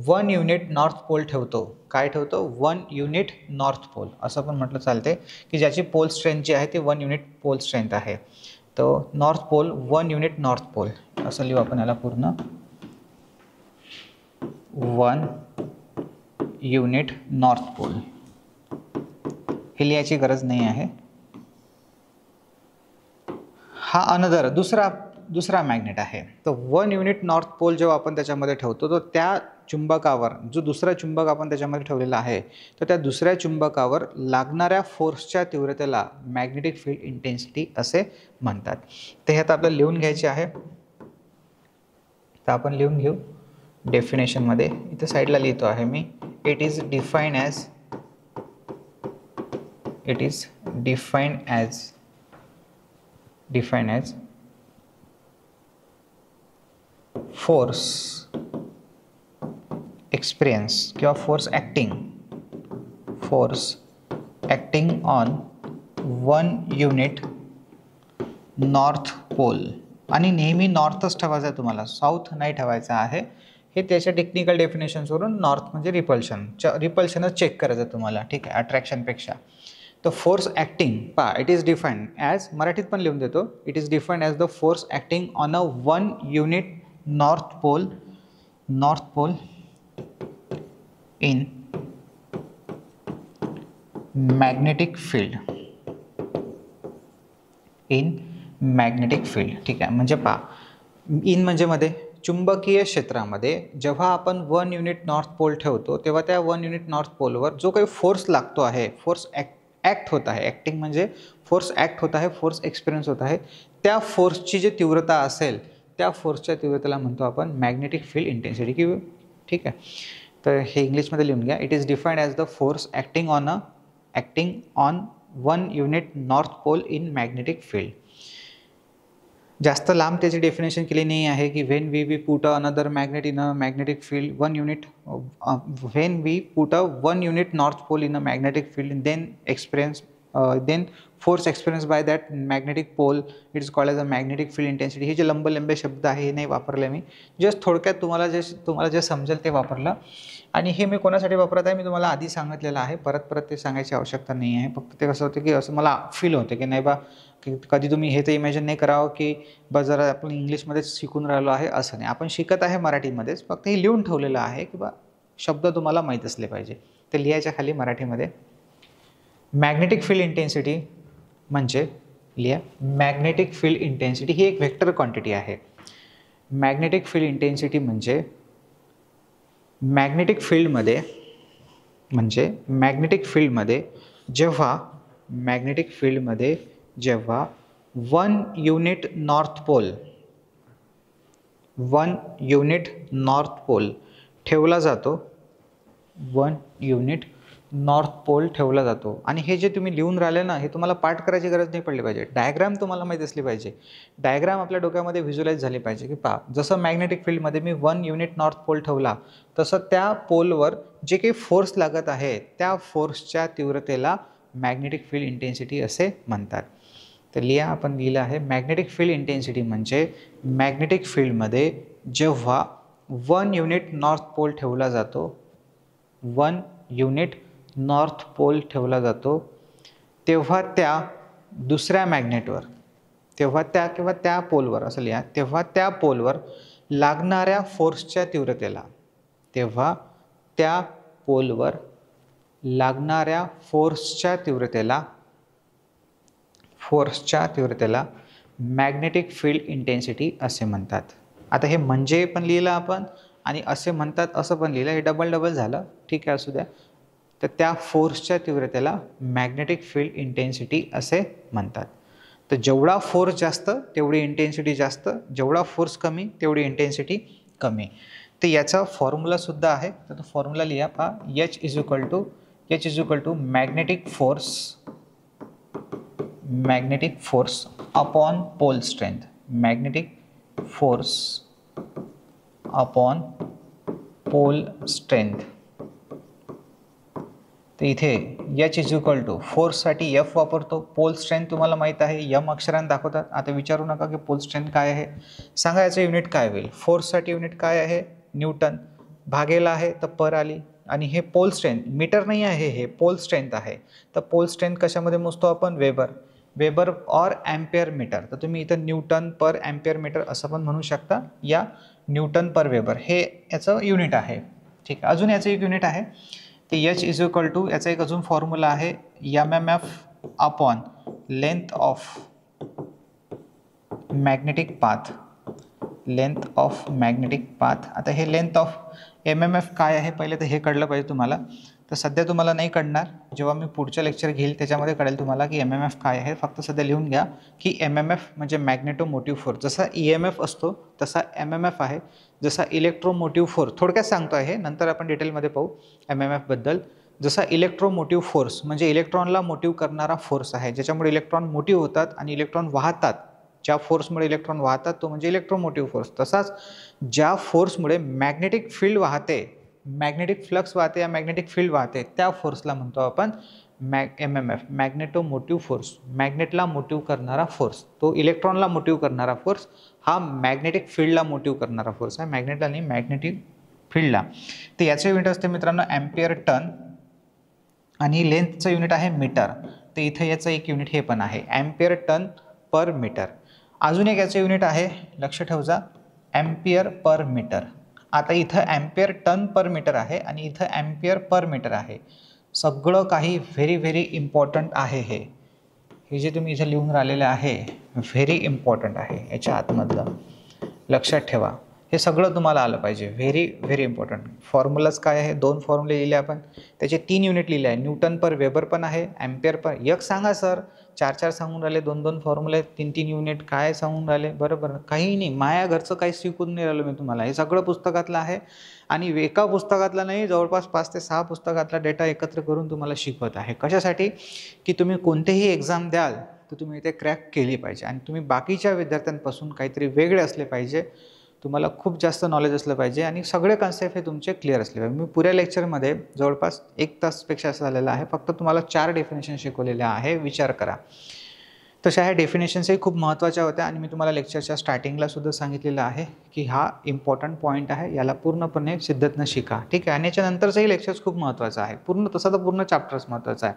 1 युनिट नॉर्थ पोल ठेवतो, काय ठेवतो? 1 युनिट नॉर्थ पोल असं पण म्हटलं चालते, की ज्याची पोल स्ट्रेंथ जी आहे ती 1 युनिट पोल स्ट्रेंथ आहे. तर north pole 1 unit north pole असं लिहू आपण याला पूर्ण, 1 युनिट नॉर्थ पोल. हे लिहायची गरज नाही आहे. हा अनदर दुसरा मॅग्नेट आहे. तर 1 युनिट नॉर्थ पोल जेव्हा आपण त्याच्यामध्ये ठेवतो, तर त्या चुंबकावर जो दुसरा चुंबक आपण त्याच्यामध्ये ठेवलेला आहे, तर त्या दुसऱ्या चुंबकावर लागणाऱ्या फोर्सच्या तीव्रतेला मॅग्नेटिक फील्ड इंटेन्सिटी असे म्हणतात. तर हे आता आपल्याला लिहून घ्यायचे आहे. तर आपण लिहून घेऊ डेफिनेशनमध्ये. इथे साईडला लिहितो आहे मी. It is defined as force experience किंवा force acting on 1 unit north pole. आणि नेहमी नॉर्थच ठेवायचं आहे तुम्हाला, साऊथ नाही ठेवायचं आहे. हे त्याच्या टेक्निकल डेफिनेशन्सवरून नॉर्थ म्हणजे रिपल्शनच चेक करायचं तुम्हाला, ठीक आहे, अट्रॅक्शनपेक्षा. द फोर्स ॲक्टिंग पहा इट इज डिफाईन्ड ॲज, मराठीत पण लिहून देतो, it is defined as the force acting on a 1 unit north pole in magnetic field, in magnetic field. ठीक आहे, म्हणजे पहा इन म्हणजे मध्ये चुंबकीय क्षेत्रामध्ये जेव्हा आपण 1 युनिट नॉर्थ पोल ठेवतो तेव्हा त्या 1 युनिट नॉर्थ पोलवर जो काही फोर्स लागतो आहे, फोर्स ॲक्ट होत आहे, ॲक्टिंग म्हणजे फोर्स ॲक्ट होत आहे, फोर्स एक्सपिरियन्स होत आहे, त्या फोर्सची जी तीव्रता असेल त्या फोर्सच्या तीव्रतेला म्हणतो आपण मॅग्नेटिक फील्ड इंटेन्सिटी किंवा. ठीक आहे, तर हे इंग्लिशमध्ये लिहून घ्या. It is defined as the force acting on 1 unit north pole in magnetic field. जास्त लांब त्याची डेफिनेशन केली नाही आहे की when we put another magnet in a magnetic field 1 unit, when we put a 1 unit north pole in a magnetic field then force experience by that magnetic pole it is called as a magnetic field intensity. हे जे लंबे शब्द आहे हे नाही वापरले मी, just थोडक्यात तुम्हाला जे समजेल ते वापरलं. आणि हे मी कोणासाठी वापरत आहे मी तुम्हाला आधी सांगितलेलं आहे, परत ते सांगायची आवश्यकता नाही आहे. फक्त ते कसं होतं की असं मला फील होतं की नाही बा की कधी तुम्ही हे तर इमॅजिन नाही करावं की बस जरा आपण इंग्लिशमध्येच शिकून राहिलो आहे, असं नाही. आपण शिकत आहे मराठीमध्येच, फक्त हे लिहून ठेवलेलं आहे की बा शब्द तुम्हाला माहीत असले पाहिजे. ते लिहायच्या खाली मराठीमध्ये मॅग्नेटिक फील्ड इंटेन्सिटी म्हणजे लिहा, मॅग्नेटिक फील्ड इंटेन्सिटी ही एक व्हेक्टर क्वांटिटी आहे. मॅग्नेटिक फील्ड इंटेन्सिटी म्हणजे मॅग्नेटिक फील्डमध्ये जेव्हा 1 युनिट नॉर्थ पोल ठेवला जातो, 1 युनिट नॉर्थ पोल ठेवला जातो. आणि हे जे तुम्ही लिहून राहिले ना, हे तुम्हाला पाठ करायची गरज नाही पडली पाहिजे, डायग्राम तुम्हाला माहीत असली पाहिजे. डायग्राम आपल्या डोक्यामध्ये व्हिज्युअलाइज झाली पाहिजे की पहा जसं मॅग्नेटिक फील्डमध्ये मी 1 युनिट नॉर्थ पोल ठेवला तसं त्या पोलवर जे काही फोर्स लागत आहे त्या फोर्सच्या तीव्रतेला मॅग्नेटिक फील्ड इंटेन्सिटी असे म्हणतात. तर लिहा, आपण लिहिलं आहे मॅग्नेटिक फील्ड इंटेन्सिटी म्हणजे मॅग्नेटिक फील्डमध्ये जेव्हा 1 युनिट नॉर्थ पोल ठेवला जातो, 1 युनिट नॉर्थ पोल ठेवला जातो तेव्हा त्या दुसऱ्या मॅग्नेटवर, तेव्हा त्या पोलवर असं लिहा, तेव्हा त्या पोलवर लागणाऱ्या फोर्सच्या तीव्रतेला, मॅग्नेटिक फील्ड इंटेन्सिटी असे म्हणतात. आता हे म्हणजे पण लिहिलं आपण आणि असे म्हणतात असं पण लिहिलं, हे डबल झालं. ठीक आहे, असू द्या. तर त्या फोर्सच्या तीव्रतेला मॅग्नेटिक फील्ड इंटेन्सिटी असे म्हणतात. तर जेवढा फोर्स जास्त तेवढी इंटेन्सिटी जास्त, जेवढा फोर्स कमी तेवढी इंटेन्सिटी कमी. तर याचा फॉर्म्युलासुद्धा आहे, तर तो फॉर्म्युला लिहा पहा, H is equal to magnetic force upon pole strength, magnetic force upon pole strength. तर इथे H इज इक्वल टू फोर्ससाठी F वापरतो, पोल स्ट्रेंथ तुम्हाला माहीत आहे M अक्षरांत दाखवतात. आता विचारू नका की पोल स्ट्रेंथ काय आहे, सांगा याचं युनिट काय होईल. फोर्ससाठी युनिट काय आहे, न्यूटन, भागेला आहे तर पर आली. आणि हे पोल स्ट्रेंथ मीटर नाही आहे, हे पोल स्ट्रेंथ आहे. तर पोल स्ट्रेंथ कशामध्ये मोजतो आपण, वेबर और ॲम्पियर मीटर. तर तुम्ही इथं न्यूटन पर ॲम्पियर मीटर असं पण म्हणू शकता, या न्यूटन पर वेबर हे याचं युनिट आहे. ठीक आहे, अजून याचं एक युनिट आहे ते H इज इक्वल टू, याचा एक अजून फॉर्म्युला आहे MMF upon length of magnetic path. आता हे लेंथ ऑफ MMF काय आहे पहिले तर हे कळलं पाहिजे तुम्हाला. तर सध्या तुम्हाला नाही कळणार, जेव्हा मी पुढचं लेक्चर घेईल त्याच्यामध्ये कळेल तुम्हाला की MMF काय आहे. फक्त सध्या लिहून घ्या की MMF म्हणजे मॅग्नेटोमोटिव्ह फोर्स. जसा EMF असतो तसा MMF आहे, जसा इलेक्ट्रोमोटिव्ह फोर्स. थोडक्यात सांगतो आहे, नंतर आपण डिटेलमध्ये पाहू MMF बद्दल. जसा इलेक्ट्रोमोटिव्ह फोर्स म्हणजे इलेक्ट्रॉनला मोटिव्ह करणारा फोर्स आहे, ज्याच्यामुळे इलेक्ट्रॉन मोटिव्ह होतात आणि इलेक्ट्रॉन वाहतात. ज्या फोर्समुळे इलेक्ट्रॉन वाहतात तो म्हणजे इलेक्ट्रोमोटिव्ह फोर्स. तसाच ज्या फोर्समुळे मॅग्नेटिक फील्ड वाहते, मॅग्नेटिक फ्लक्स वाहते या मॅग्नेटिक फील्ड वाहते, त्या फोर्सला म्हणतो आपण MMF, मॅग्नेटोमोटिव्ह फोर्स. मॅग्नेटला मोटिव्ह करणारा फोर्स, तो इलेक्ट्रॉनला मोटिव्ह करणारा फोर्स हा मॅग्नेटिक फील्डला मोटिव्ह करणारा फोर्स आहे, मॅग्नेटला नाही, मॅग्नेटिक फील्डला. तर याचे युनिट असते मित्रांनो ॲम्पियर टन आणि लेंथचं युनिट आहे मीटर. तर इथं याचं एक युनिट हे पण आहे ॲम्पियर टन पर मीटर. अजून एक याचं युनिट आहे, लक्ष ठेवजा, ॲम्पियर पर मीटर. आता इथं ॲम्पियर टन पर मीटर आहे आणि इथं ॲम्पियर पर मीटर आहे. सगळं काही व्हेरी व्हेरी इम्पॉर्टंट आहे. हे जे तुम्ही इथं लिहून राहिलेलं आहे व्हेरी इम्पॉर्टंट आहे. याच्या आतमधलं लक्षात ठेवा, हे सगळं तुम्हाला आलं पाहिजे. Very very important. फॉर्म्युलाज काय आहे, 2 फॉर्म्युले लिहिले आपण, त्याचे 3 युनिट लिहिले आहे. न्यूटन पर वेबर पण आहे, ॲम्पियर पर. एक सांगा सर, 4 सांगून राहिले, 2 फॉर्म्युले, 3 युनिट काय सांगून राहिले. बरोबर, काही नाही, माया घरचं काही शिकून नाही राहिलो मी तुम्हाला. हे सगळं पुस्तकातलं आहे आणि एका पुस्तकातला नाही, जवळपास 5 ते 6 पुस्तकातला डेटा एकत्र करून तुम्हाला शिकवत आहे. कशासाठी, की तुम्ही कोणतेही एक्झाम द्याल तर तुम्ही ते क्रॅक केली पाहिजे आणि तुम्ही बाकीच्या विद्यार्थ्यांपासून काहीतरी वेगळे असले पाहिजे. तुम्हाला खूप जास्त नॉलेज असलं पाहिजे आणि सगळे कन्सेप्ट हे तुमचे क्लिअर असले पाहिजे. मी पुऱ्या लेक्चरमध्ये जवळपास 1 तासपेक्षा असं झालेलं आहे, फक्त तुम्हाला 4 डेफिनेशन शिकवलेल्या आहे. विचार करा. तशा ह्या डेफिनेशन्सही खूप महत्त्वाच्या होत्या आणि मी तुम्हाला लेक्चरच्या स्टार्टिंगला सुद्धा सांगितलेलं आहे की हा इम्पॉर्टंट पॉईंट आहे, याला पूर्णपणे शिद्दतनं शिका. ठीक आहे. आणि याच्यानंतरचंही लेक्चर्स खूप महत्त्वाचं आहे. तसं तर पूर्ण चॅप्टर्स महत्त्वाचं आहे.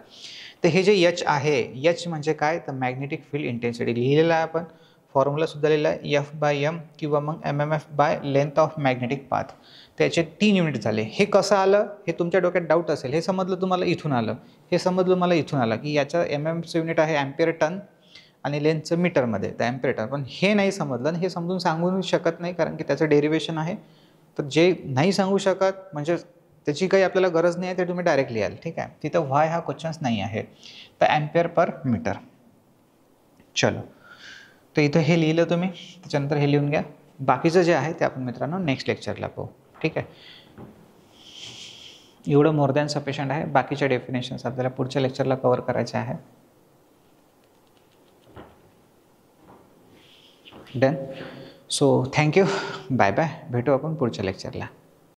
तर हे जे एच आहे, एच म्हणजे काय, तर मॅग्नेटिक फील्ड इंटेन्सिटी लिहिलेलं आहे आपण. फॉर्म्युलासुद्धा लिहिला आहे, F/m किंवा मग MMF by length of magnetic path. त्याचे 3 युनिट झाले. हे कसं आलं, हे तुमच्या डोक्यात डाऊट असेल. हे समजलं तुम्हाला इथून आलं, हे समजलं मला इथून आलं की याच्या MMFचं युनिट आहे ॲम्पियर टन आणि लेंथचं मीटरमध्ये, तर ॲम्पियर टन. पण हे नाही समजलं आणि हे समजून सांगू शकत नाही, कारण की त्याचं डेरिवेशन आहे. तर जे नाही सांगू शकत म्हणजे त्याची काही आपल्याला गरज नाही आहे, ते तुम्ही डायरेक्ट लिहाल. ठीक आहे. तिथं व्हाय हा क्वेश्चन्स नाही आहे. तर ॲम्पियर पर मीटर. चलो, तर इथं हे लिहिलं तुम्ही, त्याच्यानंतर हे लिहून घ्या. बाकीचं जे आहे ते आपण मित्रांनो नेक्स्ट लेक्चरला पाहू. ठीक आहे. एवढं मोर दॅन सफिशियंट आहे. बाकीच्या डेफिनेशन्स आपल्याला पुढच्या लेक्चरला कव्हर करायचे आहे. Done. So thank you, bye bye. भेटू आपण पुढच्या लेक्चरला.